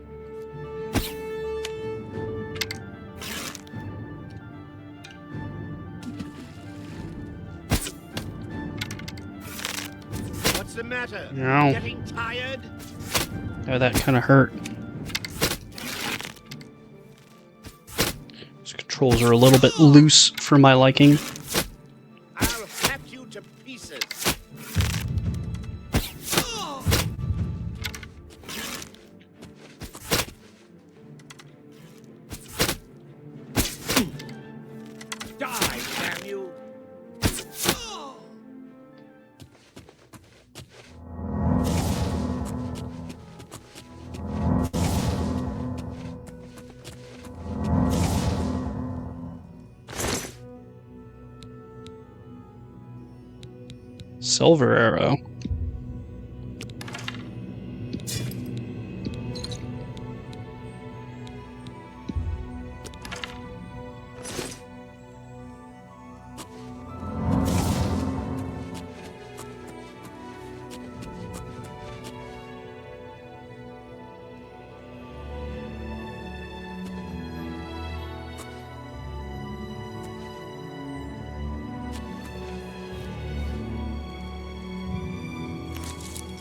What's the matter? No. Getting tired? Oh, that kind of hurt. These controls are a little bit loose for my liking. I'll hack you to pieces. Die, damn you! Silver arrow.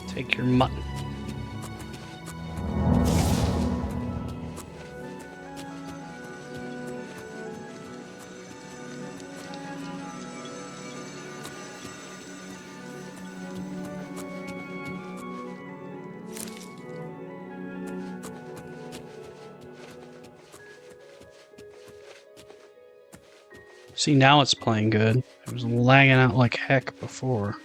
Take your mutton. See, now it's playing good. It was lagging out like heck before.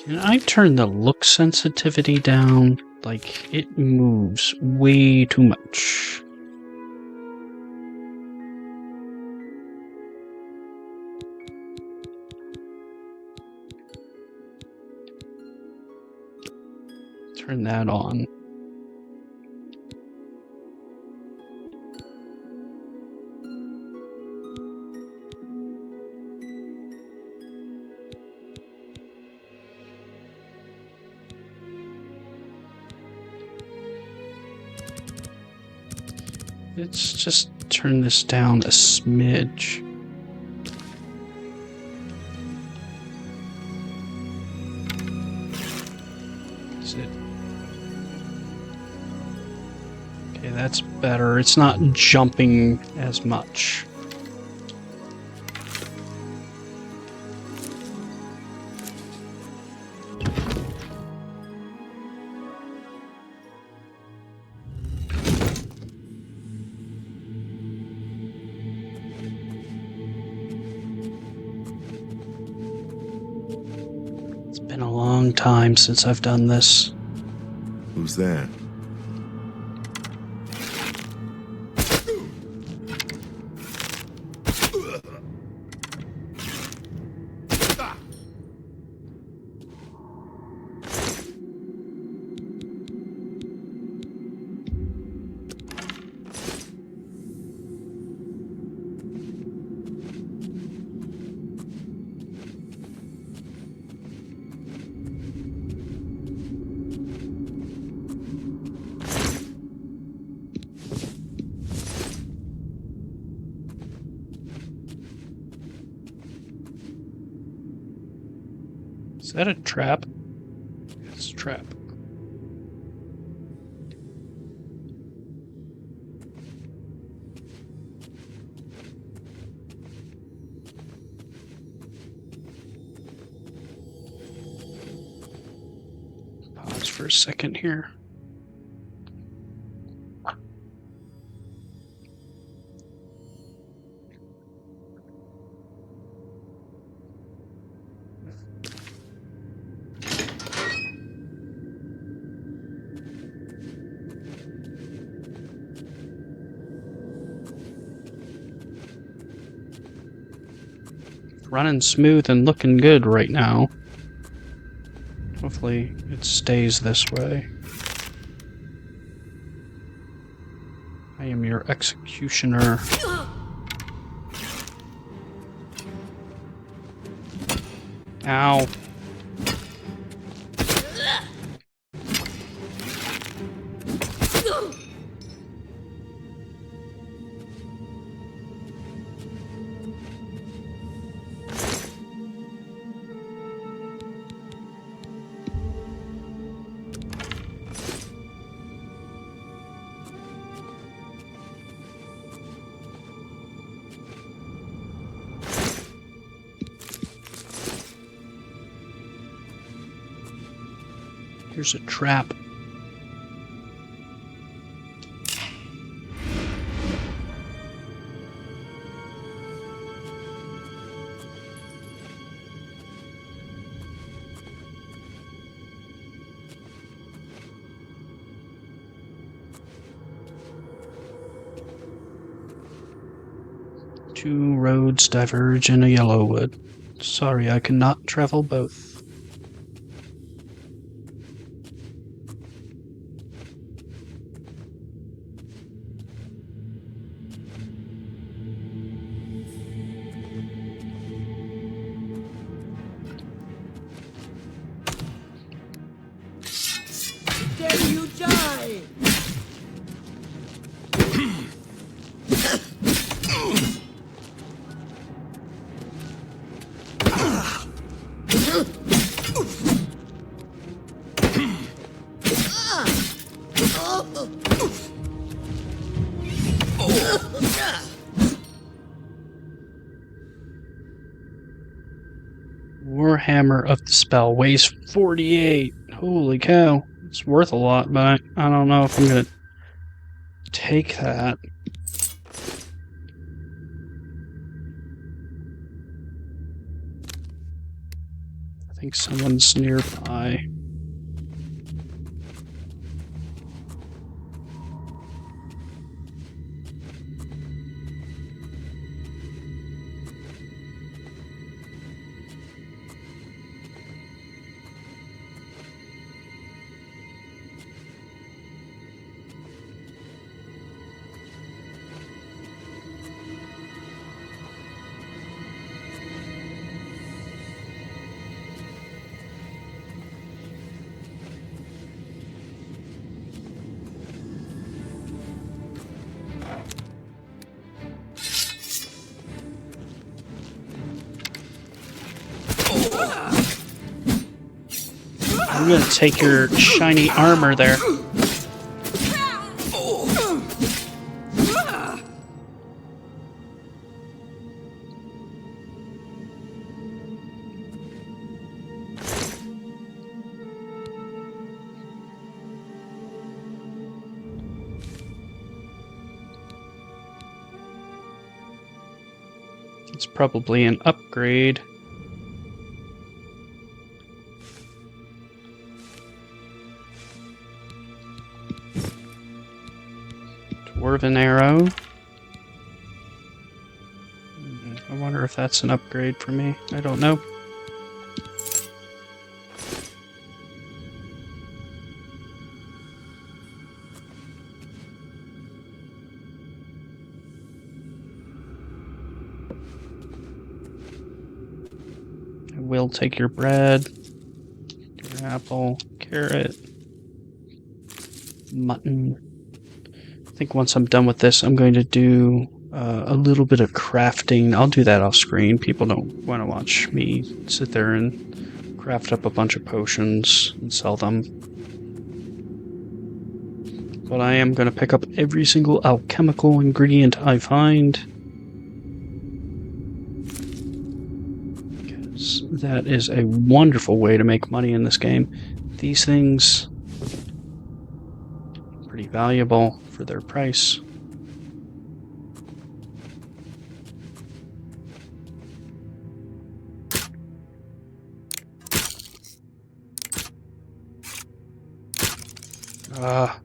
Can I turn the look sensitivity down? Like, it moves way too much. Turn that on. Let's just turn this down a smidge. Is it? Okay, that's better. It's not jumping as much. It's been a long time since I've done this. Who's there? Is that a trap? It's a trap. Pause for a second here. Running smooth and looking good right now. Hopefully it stays this way. I am your executioner. Ow. Here's a trap. Two roads diverge in a yellow wood. Sorry, I cannot travel both. Dare you die? Warhammer of the spell weighs 48. Holy cow. It's worth a lot, but I don't know if I'm gonna take that. I think someone's nearby. I'm gonna take your shiny armor there. It's probably an upgrade. Dwarven arrow. I wonder if that's an upgrade for me. I don't know. I will take your bread, your apple, carrot, mutton. I think once I'm done with this, I'm going to do a little bit of crafting. I'll do that off screen. People don't want to watch me sit there and craft up a bunch of potions and sell them. But I am going to pick up every single alchemical ingredient I find, because that is a wonderful way to make money in this game. These things are pretty valuable for their price. Ah.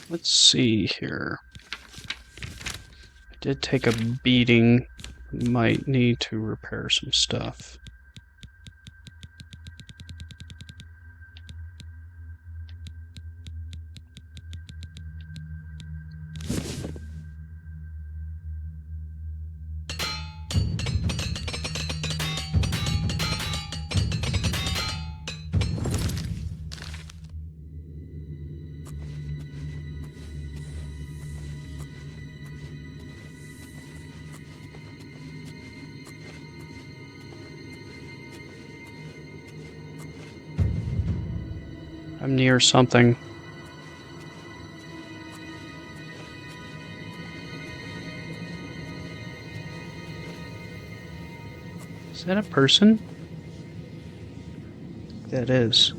Let's see here. I did take a beating. Might need to repair some stuff. I'm near something. Is that a person? That is.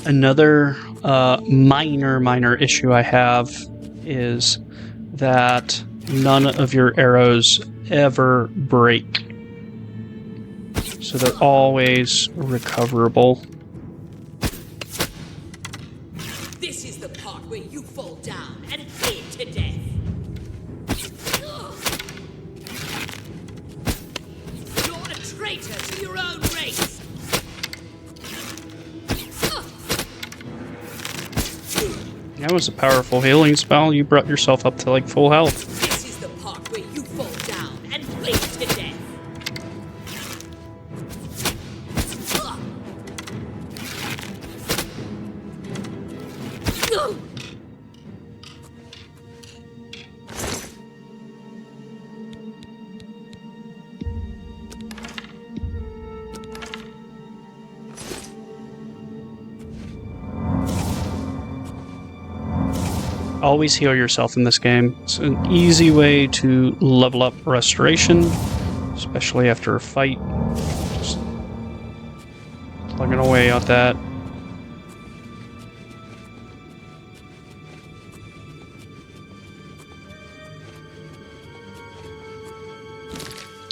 Another minor issue I have is that none of your arrows ever break. So they're always recoverable. This is the part where you fall down and bleed to death. You're a traitor to your own race. That was a powerful healing spell. You brought yourself up to like full health. This is the part where you fall down and bleed to death. Always heal yourself in this game. It's an easy way to level up restoration, especially after a fight. Just plugging away at that.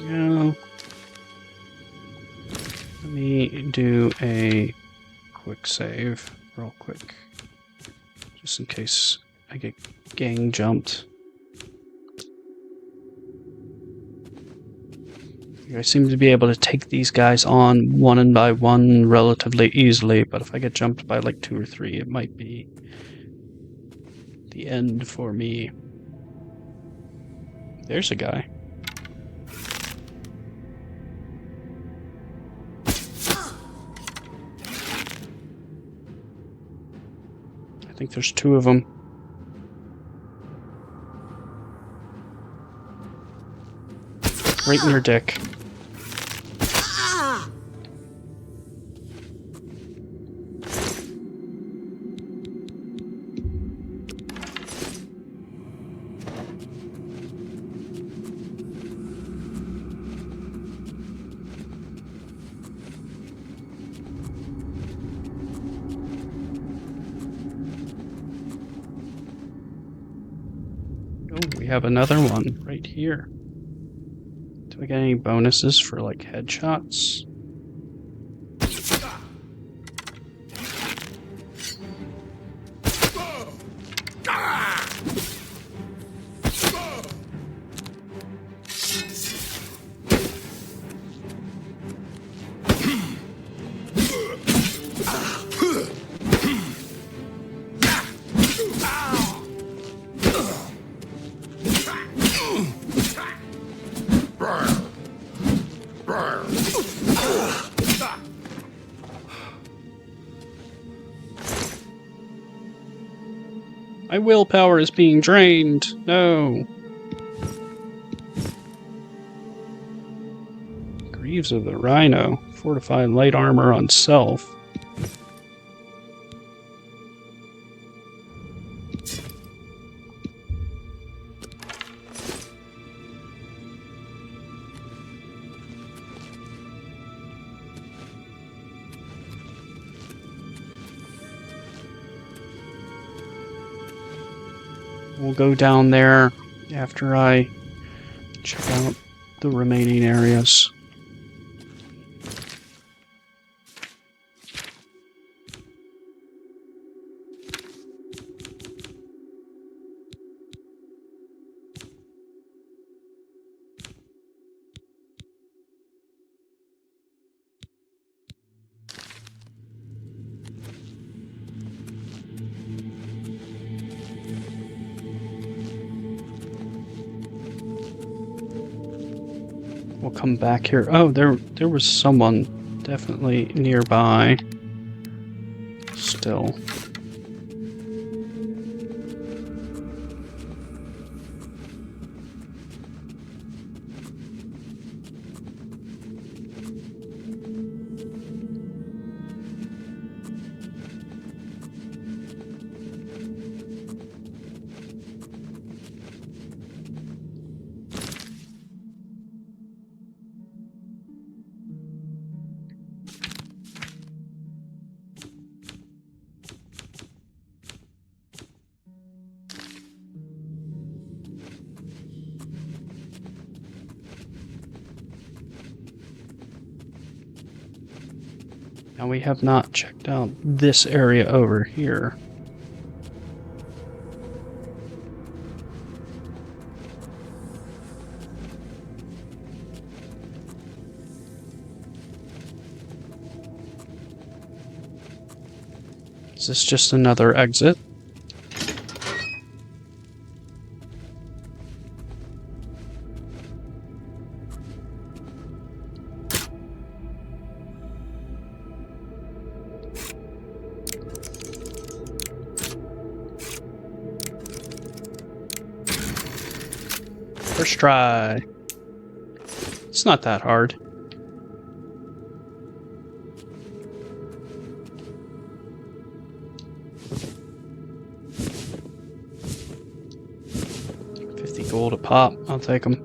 Yeah. Let me do a quick save, real quick, just in case I get gang jumped. I seem to be able to take these guys on one by one relatively easily, but if I get jumped by like 2 or 3, it might be the end for me. There's a guy. I think there's 2 of them. Right in your dick. Oh, we have another one right here. Do I get any bonuses for, like, headshots? My willpower is being drained. No. Greaves of the Rhino. Fortified light armor on self. We'll go down there after I check out the remaining areas. We'll come back here. Oh, there was someone definitely nearby. Still. Now we have not checked out this area over here. Is this just another exit? First try. It's not that hard. gold a pop. I'll take them.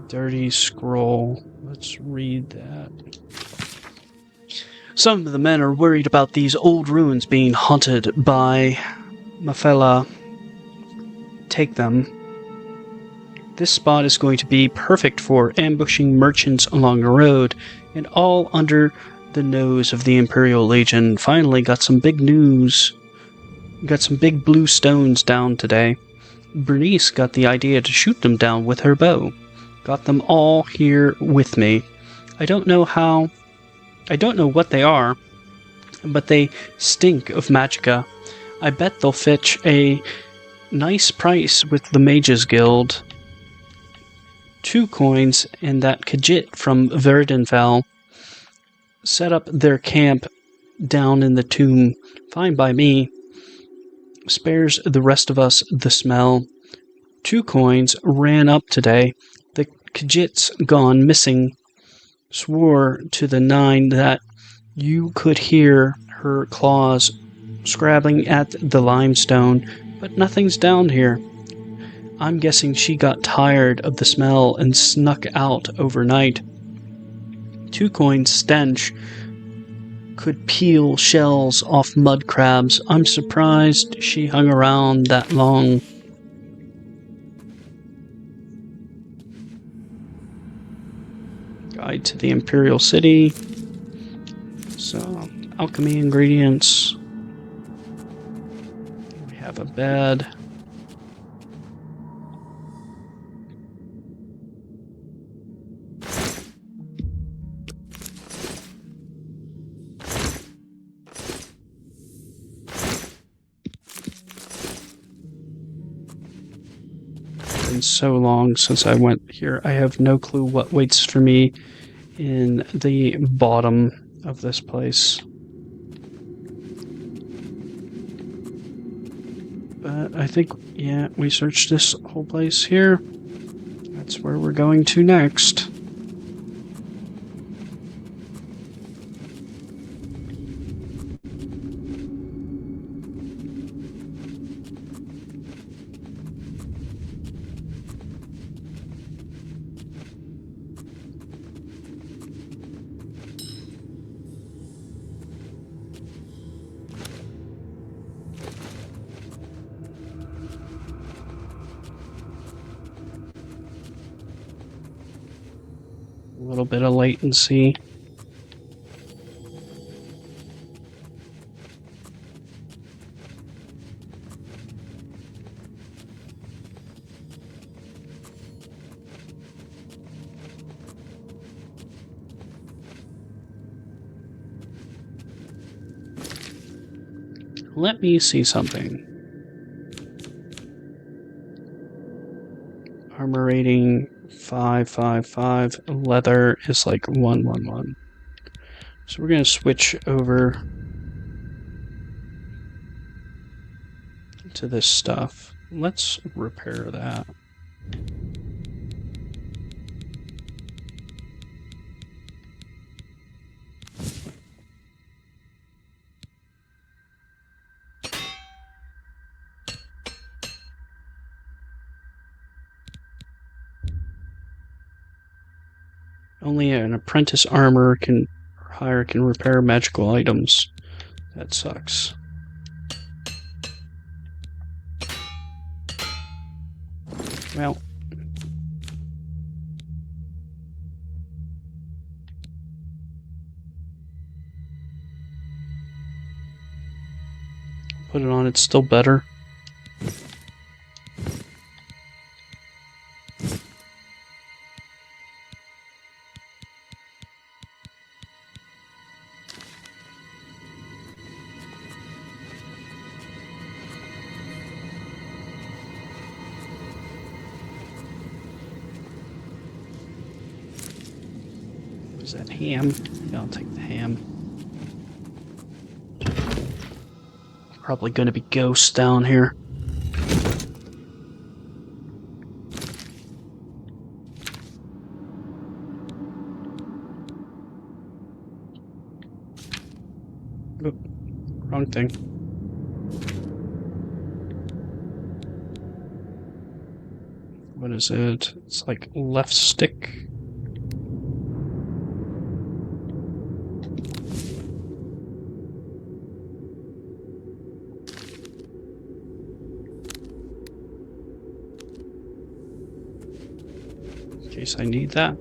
Dirty scroll. Let's read that. Some of the men are worried about these old ruins being haunted by Mafela. Take them. This spot is going to be perfect for ambushing merchants along the road, and all under the nose of the Imperial Legion. Finally got some big news. Got some big blue stones down today. Bernice got the idea to shoot them down with her bow. Got them all here with me. I don't know what they are, but they stink of magicka. I bet they'll fetch a nice price with the Mages Guild. 2 coins and that Khajiit from Verdenfell set up their camp down in the tomb. Fine by me. Spares the rest of us the smell. 2 coins ran up today. The Khajiit's gone missing. Swore to the 9 that you could hear her claws scrabbling at the limestone, but nothing's down here. I'm guessing she got tired of the smell and snuck out overnight. 2 coins stench could peel shells off mud crabs. I'm surprised she hung around that long. Guide to the Imperial City. So, alchemy ingredients. We have a bed. Been so long since I went here. I have no clue what waits for me in the bottom of this place. But I think, yeah, we searched this whole place here. That's where we're going to next. A little bit of latency. Let me see something. Armor rating 555. Leather is like 111. So we're going to switch over to this stuff. Let's repair that. Only an apprentice armor can repair magical items. That sucks. Well, put it on, it's still better. Is that ham? Yeah, I'll take the ham. Probably gonna be ghosts down here. Wrong thing. What is it? It's like left stick. In case I need that.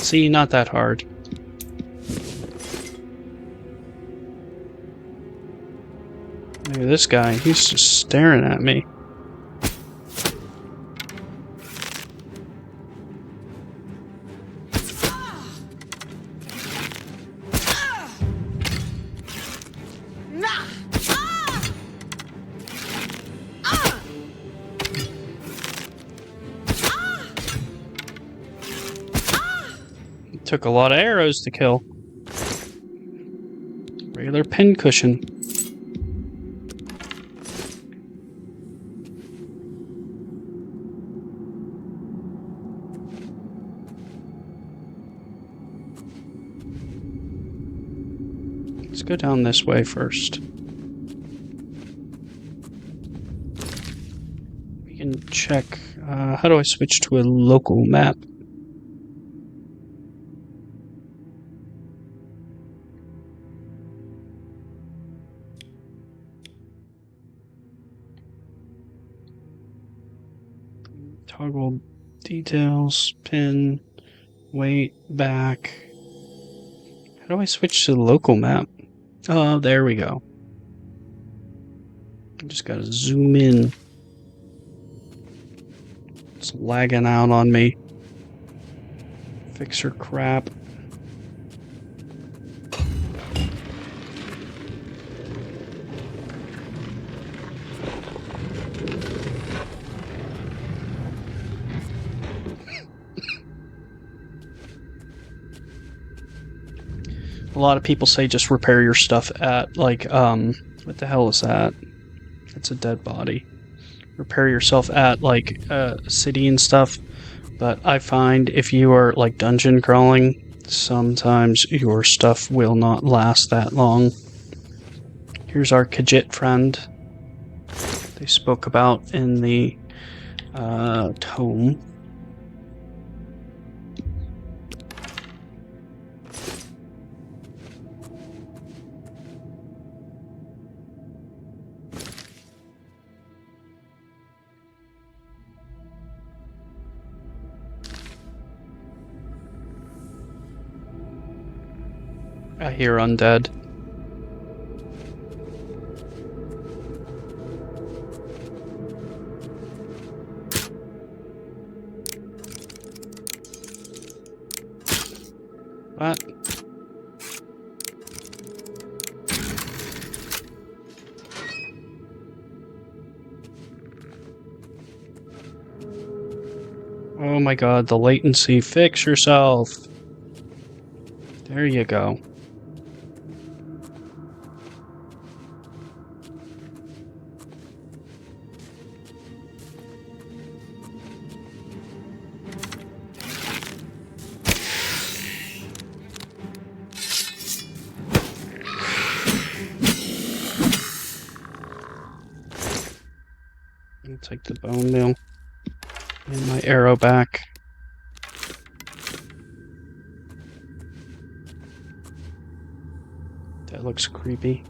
See, not that hard. Look at this guy, he's just staring at me. Took a lot of arrows to kill. Regular pincushion. Let's go down this way first. We can check. How do I switch to a local map? Toggle details, pin, wait, back. How do I switch to the local map? Oh, there we go. I just gotta zoom in. It's lagging out on me. Fixer crap. A lot of people say just repair your stuff at, like, what the hell is that? It's a dead body. Repair yourself at, like, a city and stuff. But I find if you are, like, dungeon crawling, sometimes your stuff will not last that long. Here's our Khajiit friend. They spoke about in the tome. I hear undead. What? Oh my god, the latency. Fix yourself. There you go. Take the bone meal and my arrow back. That looks creepy.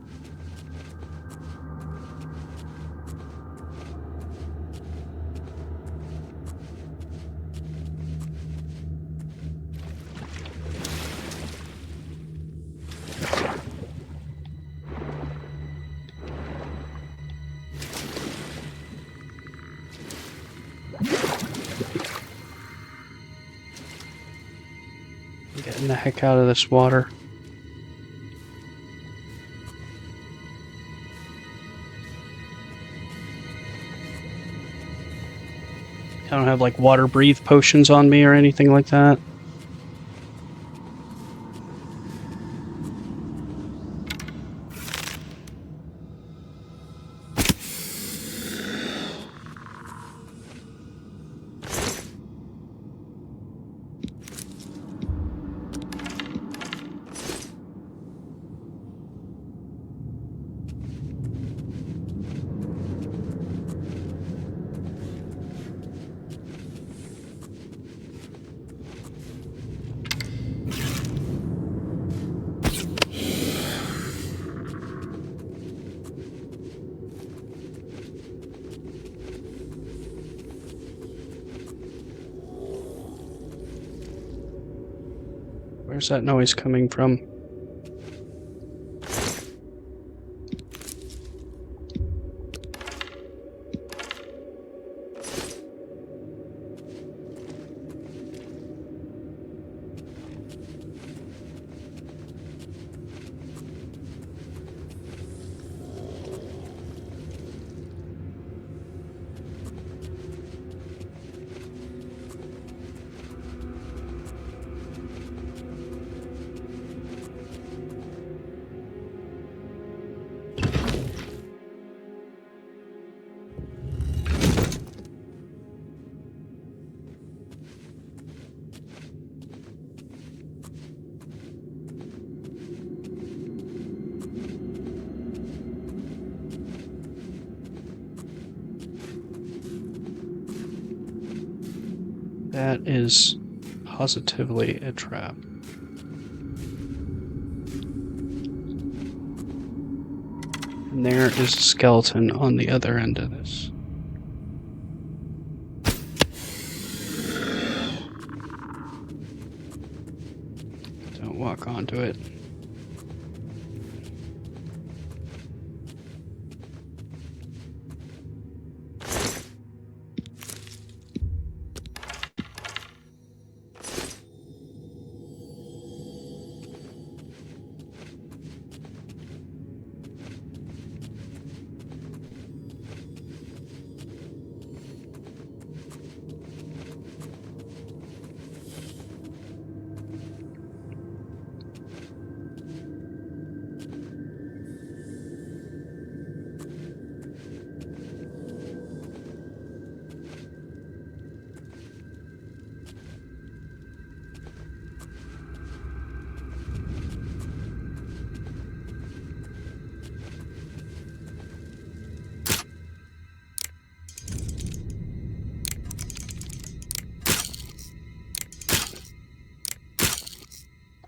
Getting the heck out of this water. I don't have like water breathe potions on me or anything like that. Where's that noise coming from? That is positively a trap. And there is a skeleton on the other end of this. Don't walk onto it.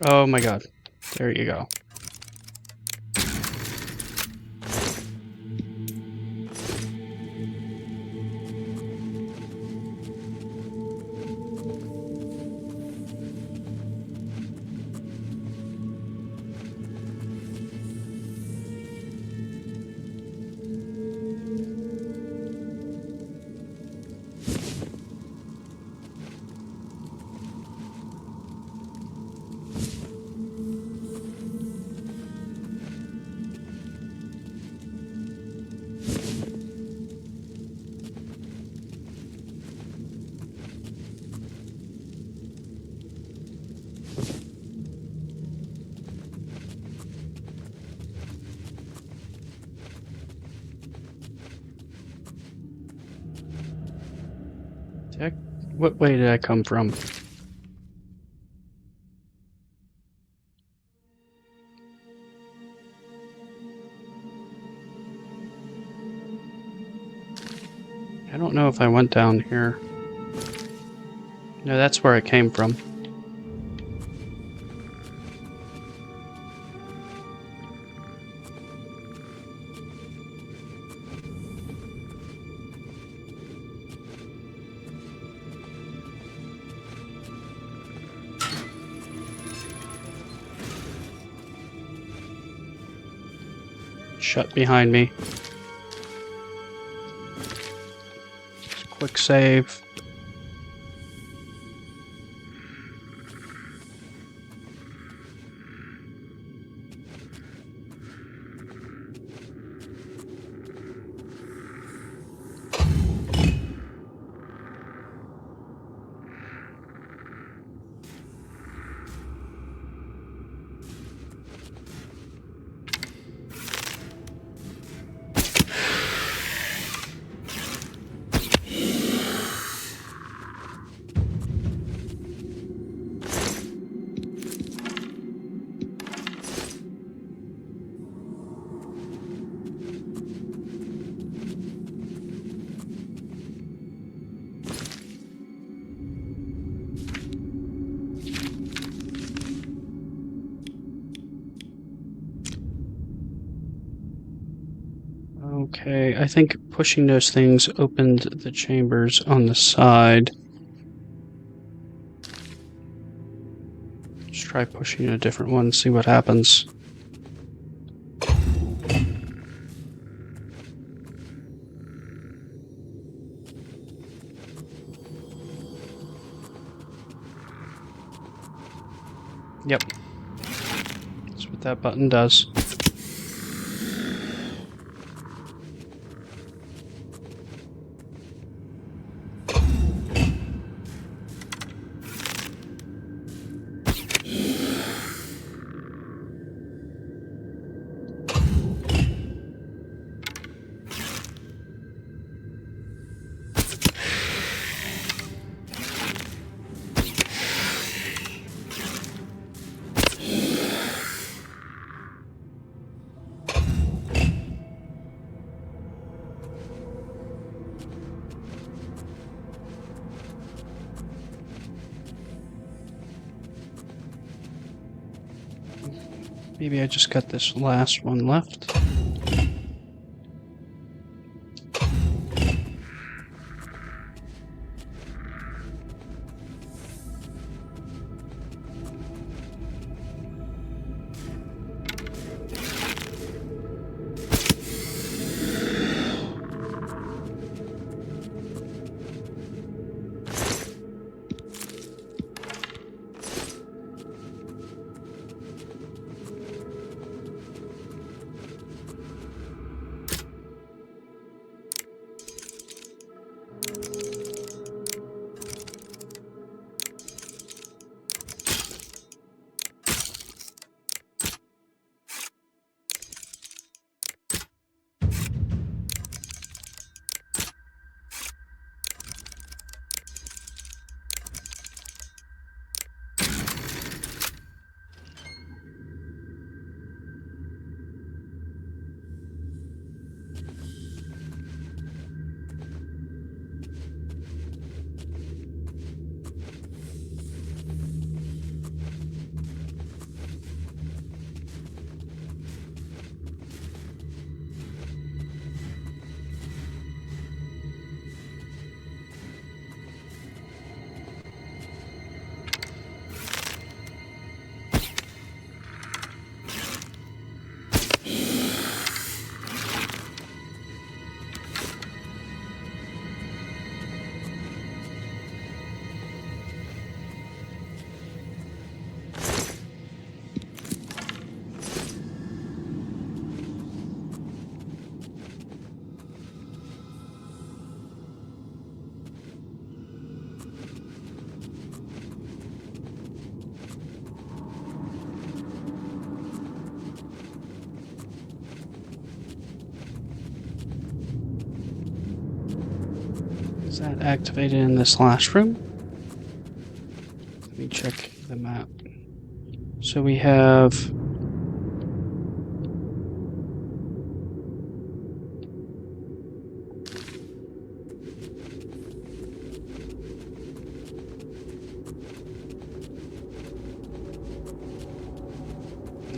Oh my god. There you go. What way did I come from? I don't know if I went down here. No, that's where I came from. Shut behind me. Quick save. Okay, I think pushing those things opened the chambers on the side. Let's try pushing a different one, see what happens. Yep. That's what that button does. Maybe I just got this last one left. Is that activated in this last room? Let me check the map. So we have...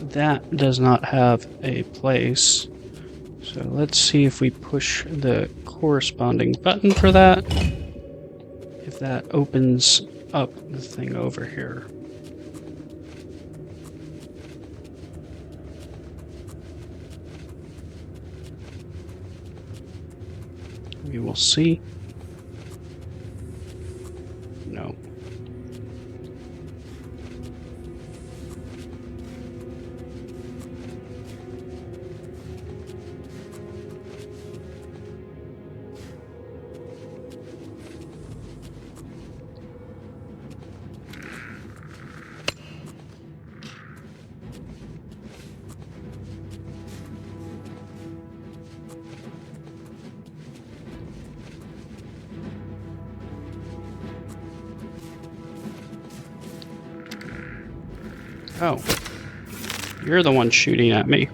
That does not have a place. So let's see if we push the corresponding button for that. If that opens up the thing over here. We will see. No. Oh. You're the one shooting at me.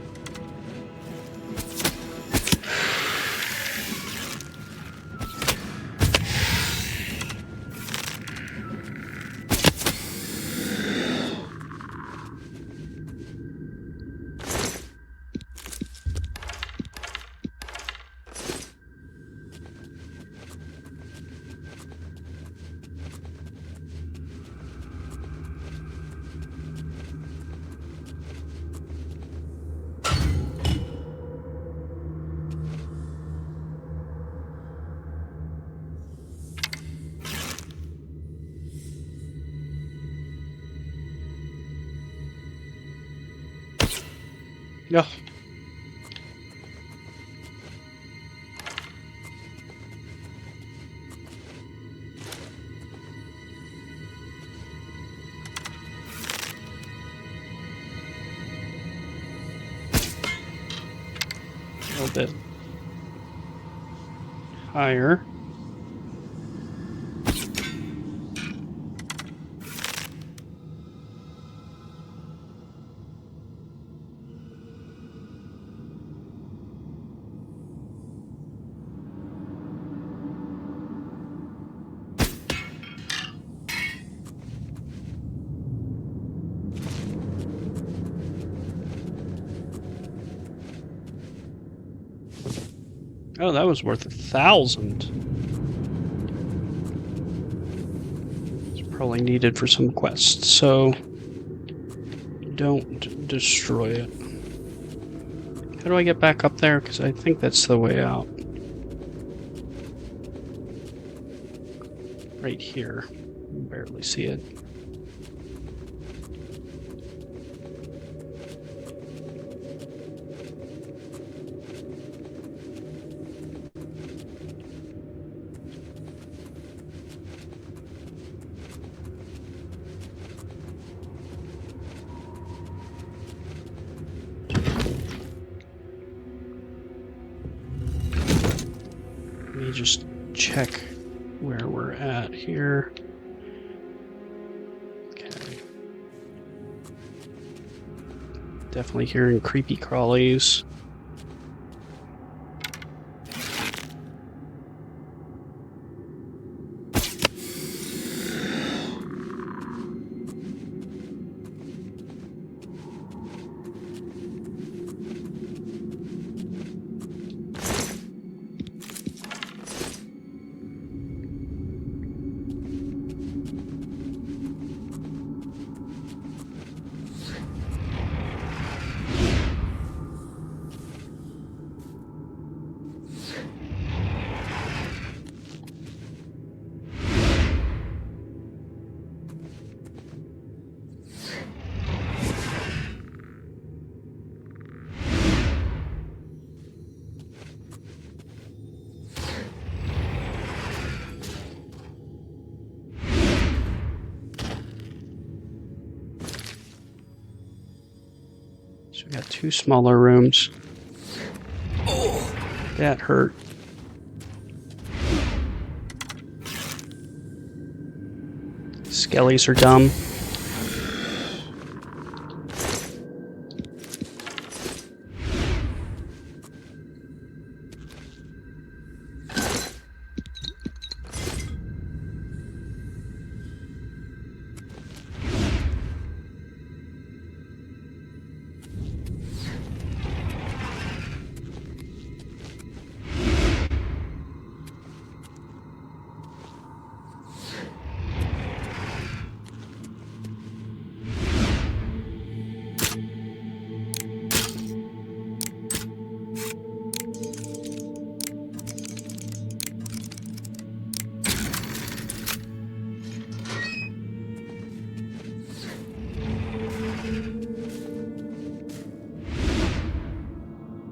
Yeah. A little bit higher. Oh, that was worth 1,000. It's probably needed for some quests, so don't destroy it. How do I get back up there? Because I think that's the way out. Right here. You can barely see it. Let me just check where we're at here. Okay. Definitely hearing creepy crawlies. So we got 2 smaller rooms. Oh, that hurt. Skellies are dumb.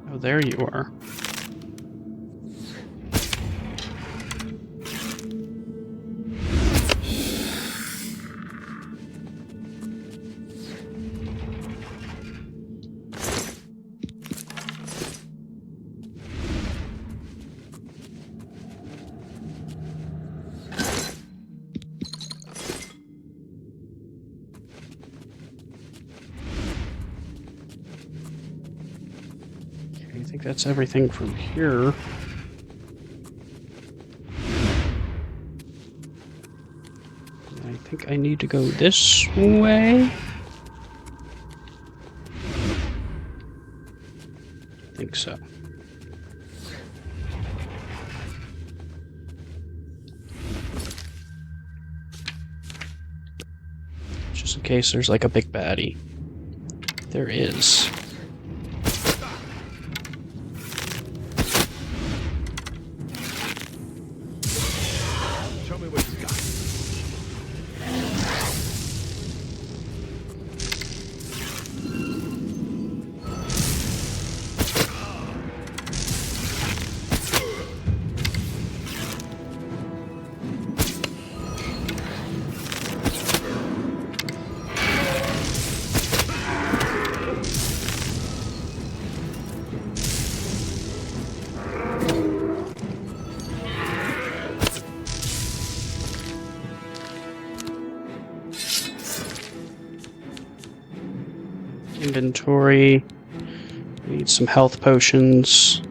Oh, there you are. I think that's everything from here. I think I need to go this way. I think so. Just in case there's like a big baddie. There is. Inventory. Need some health potions.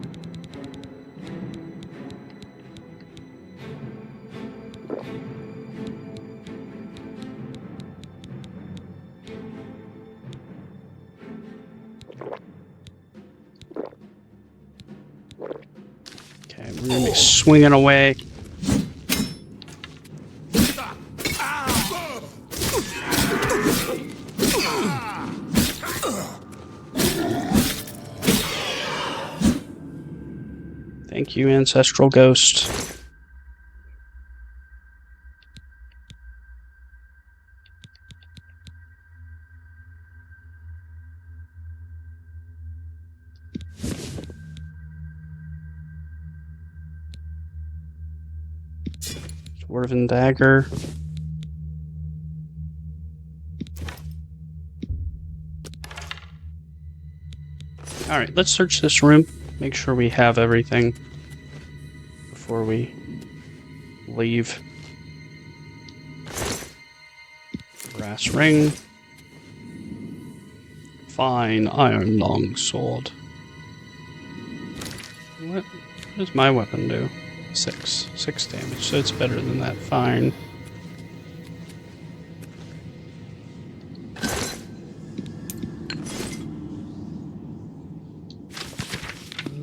Okay, we're gonna be swinging away. Thank you, Ancestral Ghost. Dwarven Dagger. Alright, let's search this room. Make sure we have everything before we leave. Brass ring. Fine iron longsword. What does my weapon do? 6 damage, so it's better than that. Fine.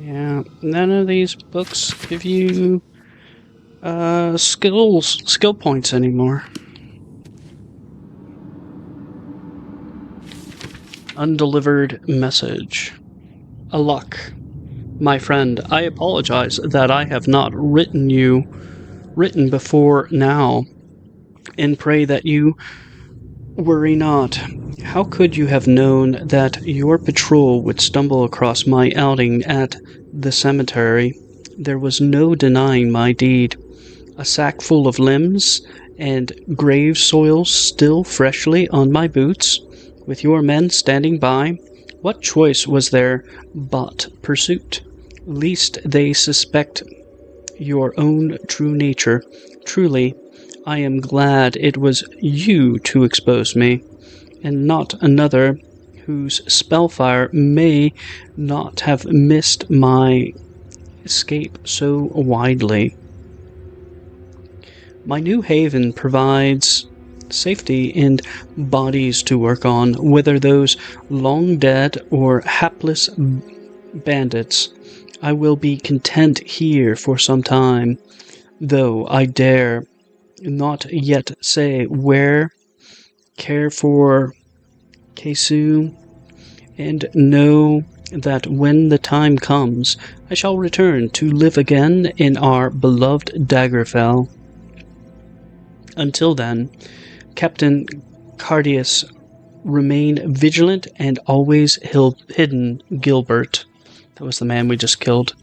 Yeah, none of these books give you skill points anymore. Undelivered message. A luck. My friend, I apologize that I have not written before now, and pray that you worry not. How could you have known that your patrol would stumble across my outing at the cemetery? There was no denying my deed. A sack full of limbs and grave soil still freshly on my boots, with your men standing by. What choice was there but pursuit? Least they suspect your own true nature. Truly, I am glad it was you to expose me, and not another whose spellfire may not have missed my escape so widely. My new haven provides safety and bodies to work on, whether those long dead or hapless bandits. I will be content here for some time, though I dare not yet say where. Care for Kesu, and know that when the time comes, I shall return to live again in our beloved Daggerfell. Until then, Captain Cardius, remain vigilant and always hidden. Gilbert. That was the man we just killed.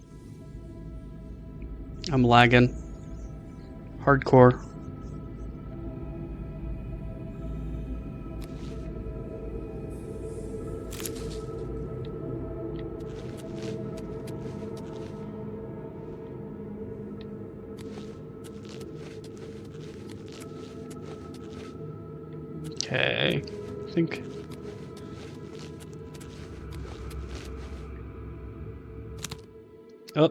I'm lagging. Hardcore. Okay, I think... Oh,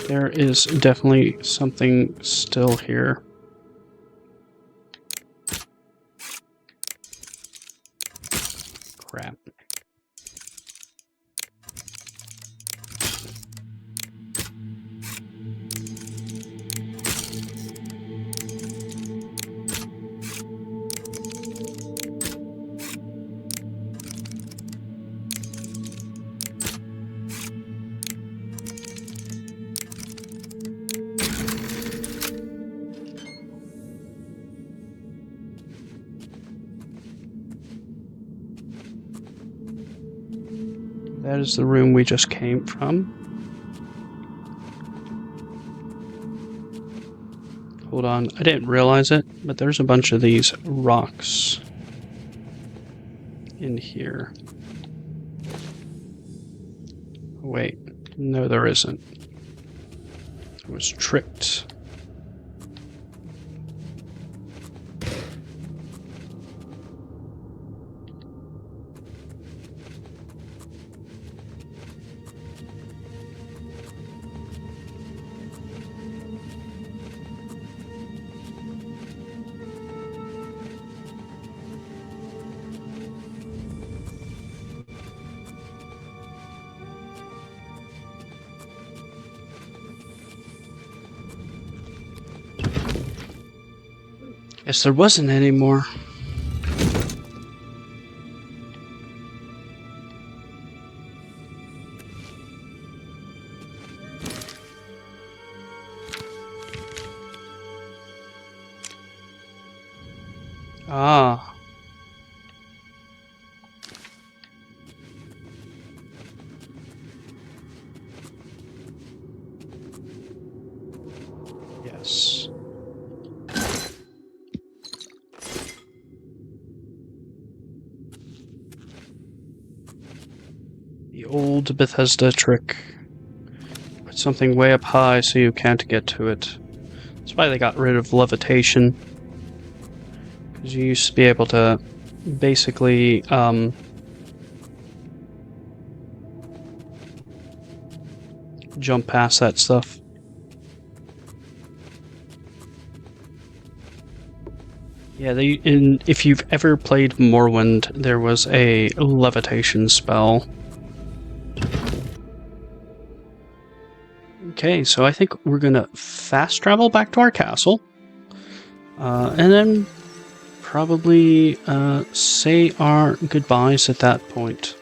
there is definitely something still here. Crap. That is the room we just came from. Hold on, I didn't realize it, but there's a bunch of these rocks in here. Wait, no there isn't. I was tricked. Guess there wasn't any more. Ah. Yes. The old Bethesda trick. Put something way up high so you can't get to it. That's why they got rid of levitation. Because you used to be able to basically, jump past that stuff. Yeah, if you've ever played Morrowind, there was a levitation spell. Okay, so I think we're gonna fast travel back to our castle, and then probably say our goodbyes at that point.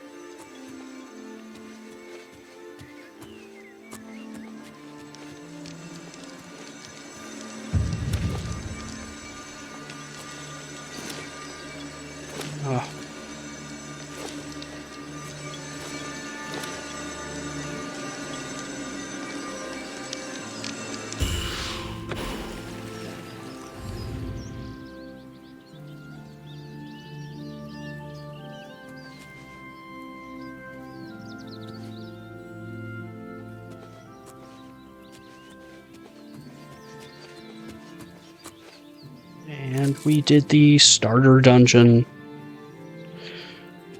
And we did the starter dungeon.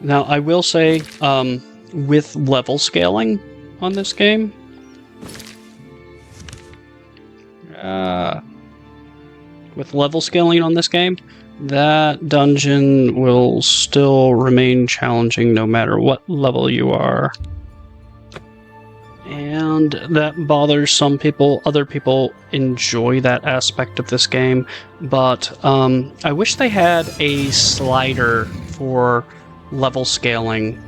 Now, I will say, with level scaling on this game, that dungeon will still remain challenging no matter what level you are. And that bothers some people. Other people enjoy that aspect of this game, but I wish they had a slider for level scaling.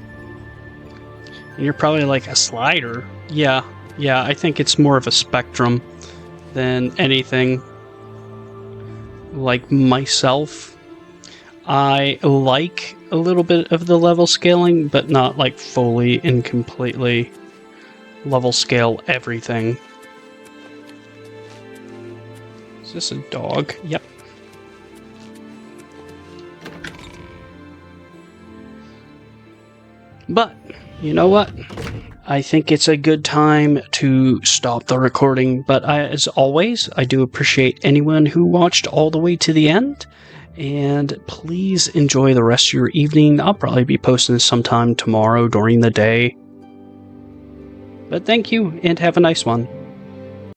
And you're probably like, a slider? Yeah, I think it's more of a spectrum than anything. Like myself, I like a little bit of the level scaling, but not like fully and completely level scale everything. Is this a dog? Yep. But, you know what? I think it's a good time to stop the recording, but as always, I do appreciate anyone who watched all the way to the end, and please enjoy the rest of your evening. I'll probably be posting this sometime tomorrow during the day. But thank you, and have a nice one.